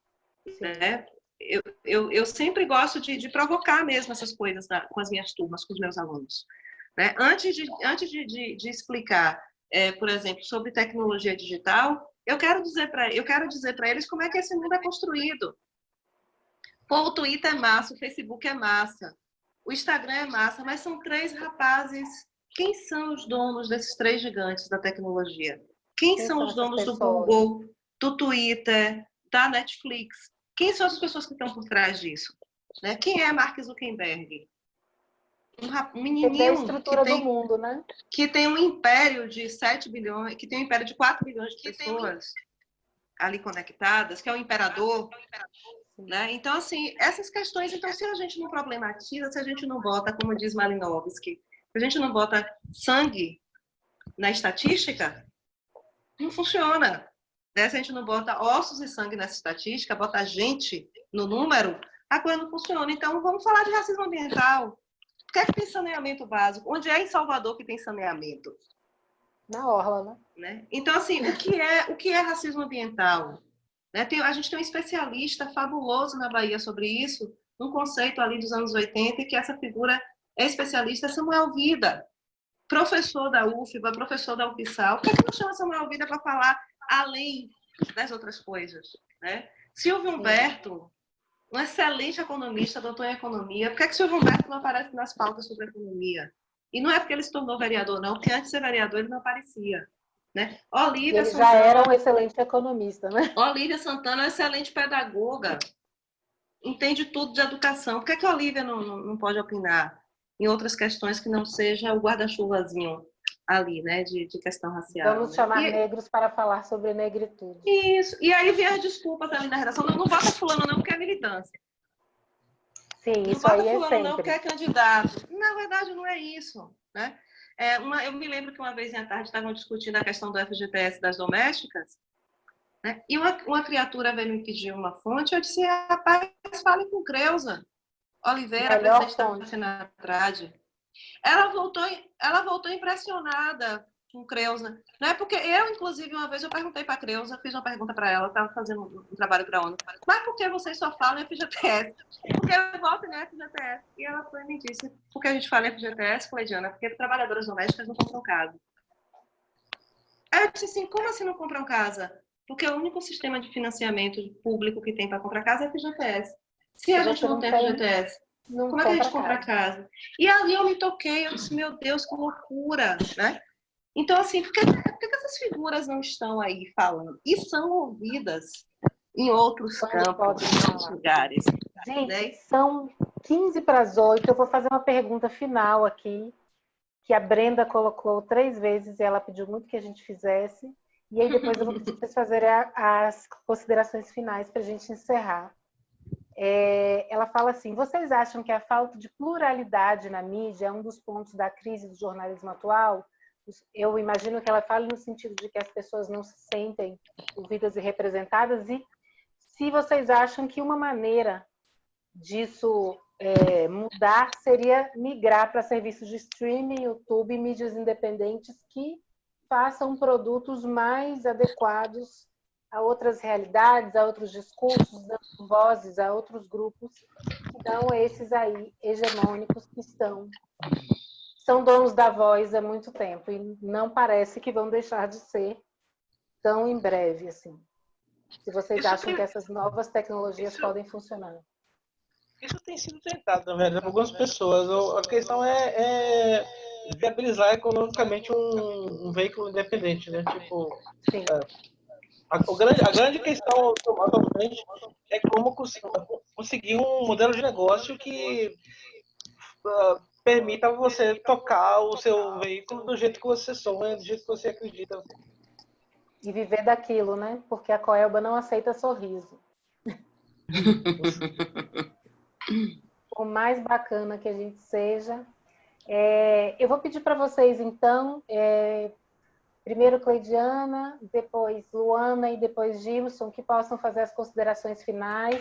Né? Eu sempre gosto de provocar mesmo essas coisas com as minhas turmas, com os meus alunos. Né? Antes de explicar, por exemplo, sobre tecnologia digital, eu quero dizer para eles como é que esse mundo é construído. Pô, o Twitter é massa, o Facebook é massa, o Instagram é massa, mas são 3 rapazes. Quem são os donos desses 3 gigantes da tecnologia? Quem são os donos do Google, do Twitter, da Netflix? Quem são as pessoas que estão por trás disso? Né? Quem é Mark Zuckerberg? Um menininho estrutura do mundo, né? Que tem um império de 7 bilhões, que tem um império de 4 bilhões de pessoas ali conectadas, que é o imperador. Né? Então, assim, essas questões, então, se a gente não problematiza, se a gente não bota, como diz Malinowski, se a gente não bota sangue na estatística, não funciona. Né? Se a gente não bota ossos e sangue nessa estatística, bota gente no número, a coisa não funciona. Então, vamos falar de racismo ambiental. Por que tem saneamento básico? Onde é em Salvador que tem saneamento? Na orla, né? Então, assim, o que é racismo ambiental? né? A gente tem um especialista fabuloso na Bahia sobre isso, um conceito ali dos anos 80, e que essa figura é especialista, é Samuel Vida, professor da UFBA, professor da UFSAL. Por que não chama Samuel Vida para falar além das outras coisas, né? Silvio Humberto, um excelente economista, doutor em economia. Por que Silvio Humberto não aparece nas pautas sobre economia? E não é porque ele se tornou vereador, não, porque antes de ser vereador ele não aparecia, né? Olívia ele Santana, já era um excelente economista, né? Olívia Santana é uma excelente pedagoga, entende tudo de educação. Por que a Olívia não pode opinar em outras questões que não seja o guarda-chuvazinho ali, né, de questão racial? Vamos né? chamar negros para falar sobre negritude. Isso. E aí vem as desculpas ali na redação. Não bota fulano não, porque é militância. Sim, não isso bota aí é fulano sempre. não, porque é candidato. Na verdade, não é isso, né? Eu me lembro que uma vez à tarde estavam discutindo a questão do FGTS das domésticas, né? E uma criatura veio me pedir uma fonte, eu disse, rapaz, fale com Creuza Oliveira, Melhor presidente da fonte. Senatrade. Ela voltou impressionada com Creuza. Não é porque eu, inclusive, uma vez eu perguntei para a Creuza, fiz uma pergunta para ela, estava fazendo um trabalho para a ONU. Mas por que vocês só falam em FGTS? Porque eu voto em FGTS. E ela foi e me disse, por que a gente fala em FGTS, Cleidiana? Porque trabalhadoras domésticas não compram casa. Aí eu disse assim, como assim não compram casa? Porque o único sistema de financiamento público que tem para comprar casa é FGTS. Se a gente não tem FGTS, como é que a gente compra casa? E ali eu me toquei, eu disse, meu Deus, que loucura, né? Então, assim, por que essas figuras não estão aí falando? E são ouvidas em outros campos, em outros lugares. Gente, né? são 15:08, eu vou fazer uma pergunta final aqui, que a Brenda colocou 3 vezes e ela pediu muito que a gente fizesse. E aí depois eu vou pedir para vocês fazerem as considerações finais para a gente encerrar. Ela fala assim, vocês acham que a falta de pluralidade na mídia é um dos pontos da crise do jornalismo atual? Eu imagino que ela fale no sentido de que as pessoas não se sentem ouvidas e representadas, e se vocês acham que uma maneira disso mudar seria migrar para serviços de streaming, YouTube, mídias independentes que façam produtos mais adequados a outras realidades, a outros discursos, dando vozes a outros grupos, que não esses aí hegemônicos que são donos da voz há muito tempo e não parece que vão deixar de ser tão em breve assim. Se vocês acham que essas novas tecnologias podem funcionar. Isso tem sido tentado, na verdade, por algumas pessoas. A questão é viabilizar economicamente um veículo independente, né? Tipo, Sim. A grande questão atualmente é como conseguir um modelo de negócio que permita você tocar o seu veículo do jeito que você sonha, do jeito que você acredita. E viver daquilo, né? Porque a Coelba não aceita sorriso. Por mais bacana que a gente seja. Eu vou pedir para vocês, então, primeiro Cleidiana, depois Luana e depois Gilson, que possam fazer as considerações finais.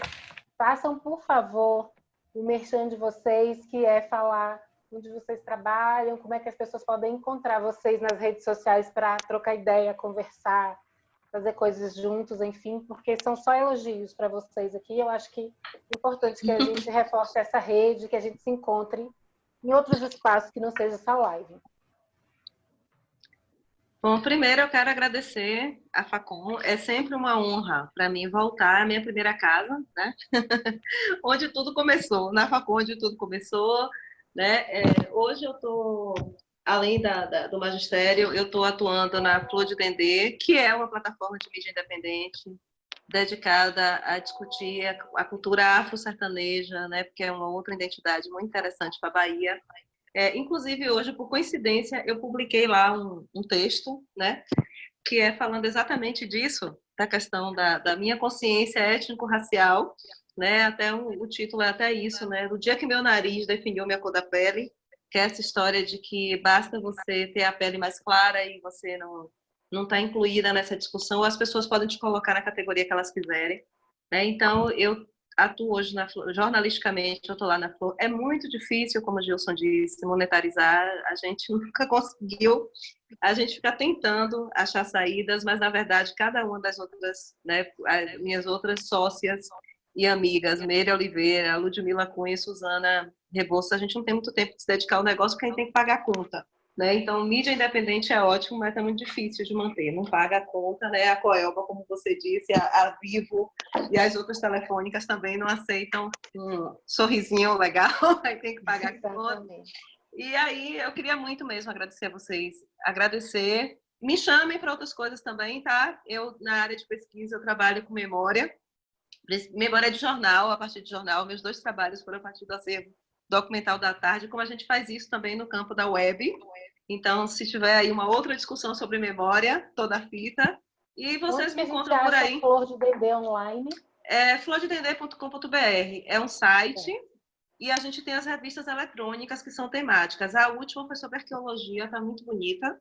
Façam, por favor, o merchan de vocês, que é falar onde vocês trabalham, como é que as pessoas podem encontrar vocês nas redes sociais para trocar ideia, conversar, fazer coisas juntos, enfim, porque são só elogios para vocês aqui. Eu acho que é importante que a gente reforce essa rede, que a gente se encontre em outros espaços que não seja essa live. Bom, primeiro eu quero agradecer a Facom. É sempre uma honra para mim voltar à minha primeira casa, né? Onde tudo começou, na Facom, onde tudo começou, né? Hoje eu estou, além do magistério, eu estou atuando na Flor de Dendê, que é uma plataforma de mídia independente dedicada a discutir a cultura afro-sertaneja, né? Porque é uma outra identidade muito interessante para a Bahia. Inclusive, hoje, por coincidência, eu publiquei lá um texto, né, que é falando exatamente disso, da questão da minha consciência étnico-racial, né, até o título é até isso, né, do dia que meu nariz definiu minha cor da pele, que é essa história de que basta você ter a pele mais clara e você não está incluída nessa discussão, as pessoas podem te colocar na categoria que elas quiserem, né, então eu atuo hoje jornalisticamente, eu estou lá na Flor. É muito difícil, como o Gilson disse, monetarizar. A gente nunca conseguiu A gente fica tentando achar saídas, mas, na verdade, cada uma das outras, né, as minhas outras sócias e amigas, Meire Oliveira, Ludmila Cunha e Suzana Rebouças, a gente não tem muito tempo de se dedicar ao negócio porque a gente tem que pagar a conta. Né? Então, mídia independente é ótimo, mas é muito difícil de manter. Não paga a conta, né? A Coelba, como você disse, a Vivo e as outras telefônicas também não aceitam um sorrisinho legal, aí tem que pagar a conta. E aí, eu queria muito mesmo agradecer a vocês. Agradecer. Me chamem para outras coisas também, tá? Eu, na área de pesquisa, eu trabalho com memória. Memória de jornal, a partir de jornal. Meus 2 trabalhos foram a partir do acervo documental da tarde, como a gente faz isso também no campo da web. Então, se tiver aí uma outra discussão sobre memória, toda a fita. E vocês me encontram por aí. Flor de Dendê online? É flordedendê.com.br. É um site. E a gente tem as revistas eletrônicas que são temáticas. A última foi sobre arqueologia, está muito bonita.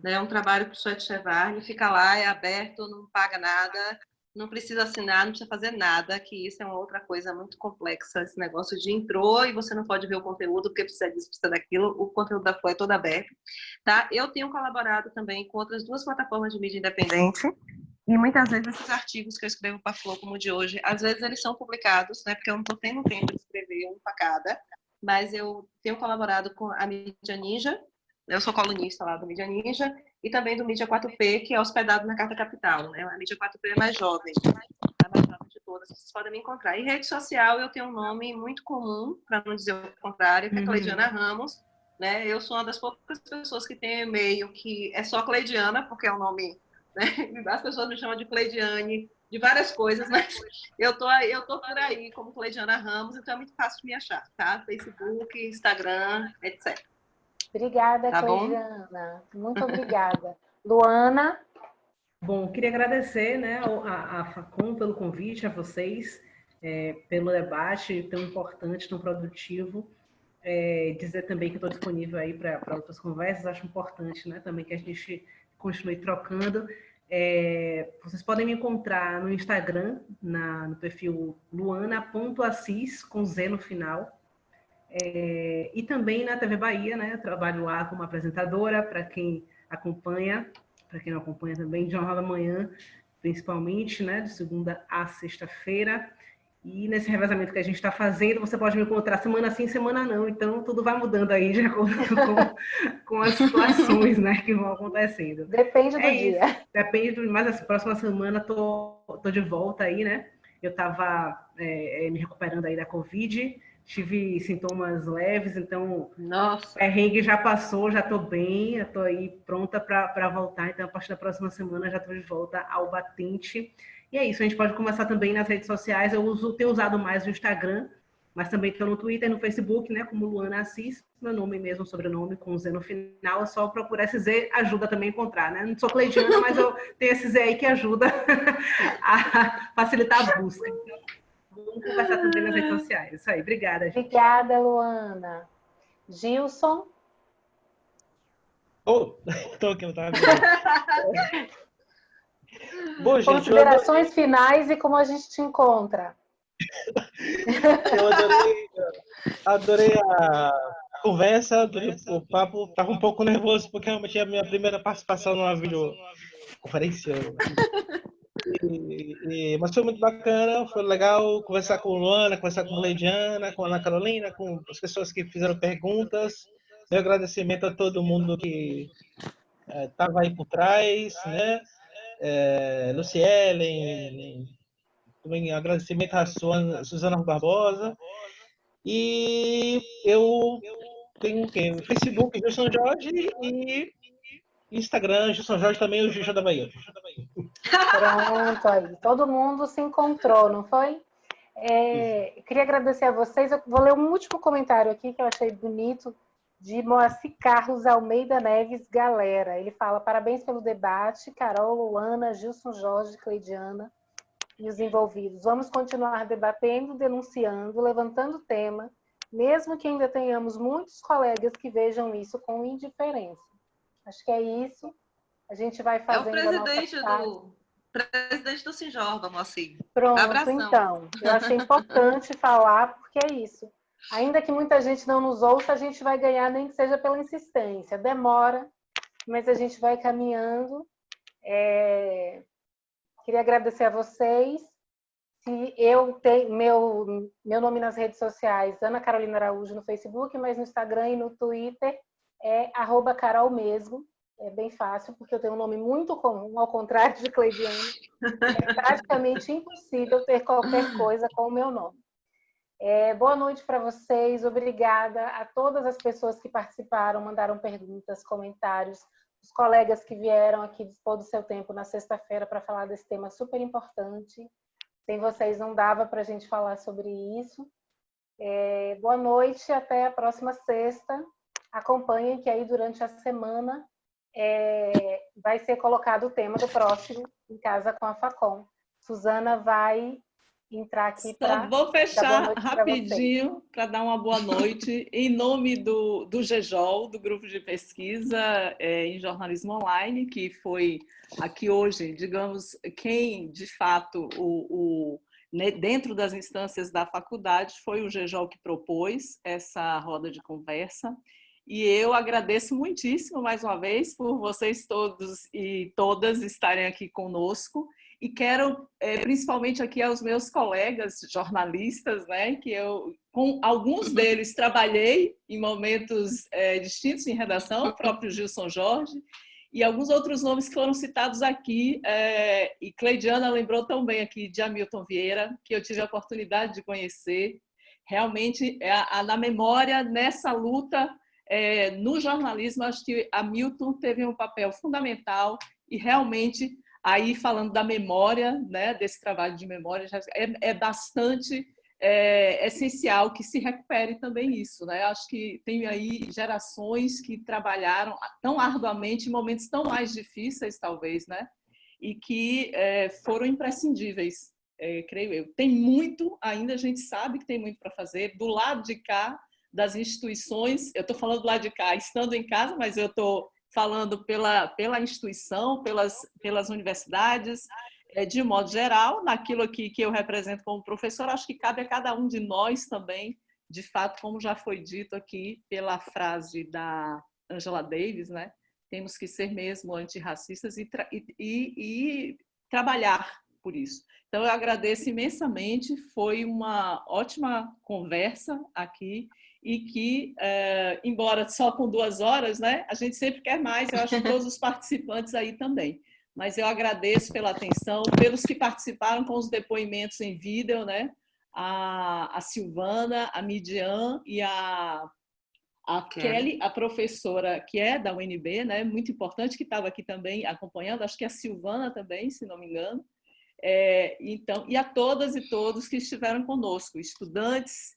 É um trabalho para o Suete Chevarne. Fica lá, é aberto, não paga nada. Não precisa assinar, não precisa fazer nada, que isso é uma outra coisa muito complexa, esse negócio de entrou e você não pode ver o conteúdo, porque precisa disso, precisa daquilo, o conteúdo da FLO é todo aberto. Tá? Eu tenho colaborado também com outras 2 plataformas de mídia independente, e muitas vezes esses artigos que eu escrevo para a FLO, como o de hoje, às vezes eles são publicados, né, porque eu não estou tendo tempo de escrever um para cada, mas eu tenho colaborado com a Mídia Ninja, eu sou colunista lá do Mídia Ninja, e também do Mídia 4P, que é hospedado na Carta Capital. Né? A Mídia 4P é mais jovem, a mais jovem de todas, vocês podem me encontrar. Em rede social, eu tenho um nome muito comum, para não dizer o contrário, que é Cleidiana Ramos. Né? Eu sou uma das poucas pessoas que tem e-mail que é só Cleidiana, porque é o nome... Né? As pessoas me chamam de Cleidiane, de várias coisas, mas eu tô por aí como Cleidiana Ramos, então é muito fácil de me achar, tá? Facebook, Instagram, etc. Obrigada, tá Cleidiana. Muito obrigada. Luana? Bom, queria agradecer, né, a Facom pelo convite, a vocês, pelo debate tão importante, tão produtivo. Dizer também que estou disponível aí para outras conversas, acho importante, né, também que a gente continue trocando. Vocês podem me encontrar no Instagram, no perfil luana.assis, com Z no final. E também na TV Bahia, né? Eu trabalho lá como apresentadora, para quem acompanha, para quem não acompanha também, Jornal da Manhã, principalmente, né? De segunda a sexta-feira. E nesse revezamento que a gente está fazendo, você pode me encontrar semana sim, semana não. Então, tudo vai mudando aí de acordo com as situações, né, que vão acontecendo. Depende do dia. Depende mas essa próxima semana tô de volta aí, né? Eu estava me recuperando aí da Covid, tive sintomas leves, então nossa, perrengue já passou, já estou bem, já estou aí pronta para voltar. Então, a partir da próxima semana, já estou de volta ao batente. E é isso, a gente pode começar também nas redes sociais. Eu tenho usado mais o Instagram, mas também estou no Twitter e no Facebook, né, como Luana Assis, meu nome mesmo, sobrenome, com Z no final. É só procurar esse Z, ajuda também a encontrar, né? Não sou Cleidiana, mas eu tenho esse Z aí que ajuda a facilitar a busca. Então, vamos conversar também nas redes sociais. Isso aí, obrigada, gente. Obrigada, Luana. Gilson? Estou aqui, não estava vendo. Bom, gente, considerações finais e como a gente te encontra. Eu adorei a conversa, adorei o papo. Estava um pouco nervoso porque realmente é a minha primeira participação numa videoconferência. Mas foi muito bacana, foi legal conversar com a Luana, conversar com a Leidiana, com a Ana Carolina, com as pessoas que fizeram perguntas. Meu agradecimento a todo mundo que estava aí por trás, né? Lucielen, também agradecimento à Suzana Barbosa. E eu tenho o quê? Facebook, Gilson Jorge, e Instagram, Gilson Jorge também, o Gilson da Bahia. Pronto, aí. Todo mundo se encontrou, não foi? Queria agradecer a vocês. Eu vou ler um último comentário aqui que eu achei bonito, de Moacir Carlos Almeida Neves Galera. Ele fala: parabéns pelo debate, Carol, Luana, Gilson Jorge, Cleidiana e os envolvidos. Vamos continuar debatendo, denunciando, levantando tema, mesmo que ainda tenhamos muitos colegas que vejam isso com indiferença. Acho que é isso. A gente vai fazendo presidente do Sinjorba, Moacir. Pronto, abração. Então. Eu achei importante falar, porque é isso. Ainda que muita gente não nos ouça, a gente vai ganhar, nem que seja pela insistência. Demora, mas a gente vai caminhando. Queria agradecer a vocês. Se eu tenho meu nome nas redes sociais, Ana Carolina Araújo no Facebook, mas no Instagram e no Twitter é @Carol mesmo. É bem fácil, porque eu tenho um nome muito comum, ao contrário de Cleidiane. É praticamente impossível ter qualquer coisa com o meu nome. Boa noite para vocês, obrigada a todas as pessoas que participaram, mandaram perguntas, comentários, os colegas que vieram aqui dispor do seu tempo na sexta-feira para falar desse tema super importante. Sem vocês não dava para a gente falar sobre isso. Boa noite, até a próxima sexta. Acompanhem que aí durante a semana vai ser colocado o tema do próximo Em Casa com a Facom. Suzana vai entrar aqui para... Vou fechar rapidinho para dar uma boa noite em nome do GEJOL, do Grupo de Pesquisa em Jornalismo Online, que foi aqui hoje, digamos, quem de fato, dentro das instâncias da faculdade, foi o GEJOL que propôs essa roda de conversa. E eu agradeço muitíssimo, mais uma vez, por vocês todos e todas estarem aqui conosco. E quero, principalmente aqui aos meus colegas jornalistas, né, que eu, com alguns deles, trabalhei em momentos distintos em redação, o próprio Gilson Jorge, e alguns outros nomes que foram citados aqui. E Cleidiana lembrou também aqui de Hamilton Vieira, que eu tive a oportunidade de conhecer. Realmente, na memória, nessa luta, no jornalismo, acho que Hamilton teve um papel fundamental e realmente, aí falando da memória, né, desse trabalho de memória, é bastante essencial que se recupere também isso, né? Acho que tem aí gerações que trabalharam tão arduamente em momentos tão mais difíceis, talvez, né? E que foram imprescindíveis, creio eu. Tem muito ainda, a gente sabe que tem muito para fazer. Do lado de cá, das instituições, eu estou falando do lado de cá, estando em casa, mas eu estou falando pela instituição, pelas universidades, de modo geral, naquilo aqui que eu represento como professor, acho que cabe a cada um de nós também, de fato, como já foi dito aqui pela frase da Angela Davis, né? Temos que ser mesmo antirracistas e trabalhar por isso. Então, eu agradeço imensamente, foi uma ótima conversa aqui, e que, embora só com 2 horas, né, a gente sempre quer mais, eu acho que todos os participantes aí também. Mas eu agradeço pela atenção, pelos que participaram com os depoimentos em vídeo, né, a Silvana, a Midian e a Kelly, a professora que é da UNB, né, muito importante, que estava aqui também acompanhando, acho que a Silvana também, se não me engano. Então, e a todas e todos que estiveram conosco, estudantes,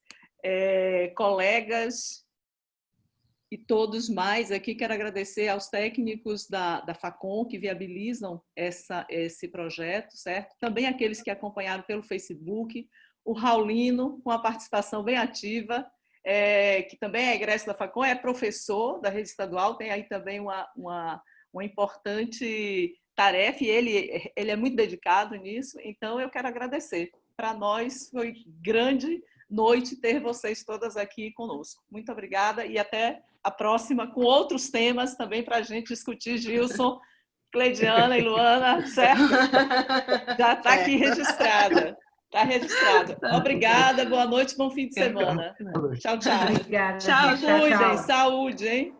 colegas e todos mais aqui. Quero agradecer aos técnicos da Facom que viabilizam esse projeto, certo? Também aqueles que acompanharam pelo Facebook, o Raulino, com a participação bem ativa, que também é egresso da Facom, é professor da rede estadual, tem aí também uma importante tarefa, e ele é muito dedicado nisso, então eu quero agradecer. Para nós foi grande noite ter vocês todas aqui conosco. Muito obrigada e até a próxima com outros temas também para a gente discutir, Gilson, Cleidiana e Luana, certo? Já está aqui registrada. Está registrado. Obrigada, boa noite, bom fim de semana. Tchau, tchau. Obrigada. Tchau, cuidem, saúde, hein?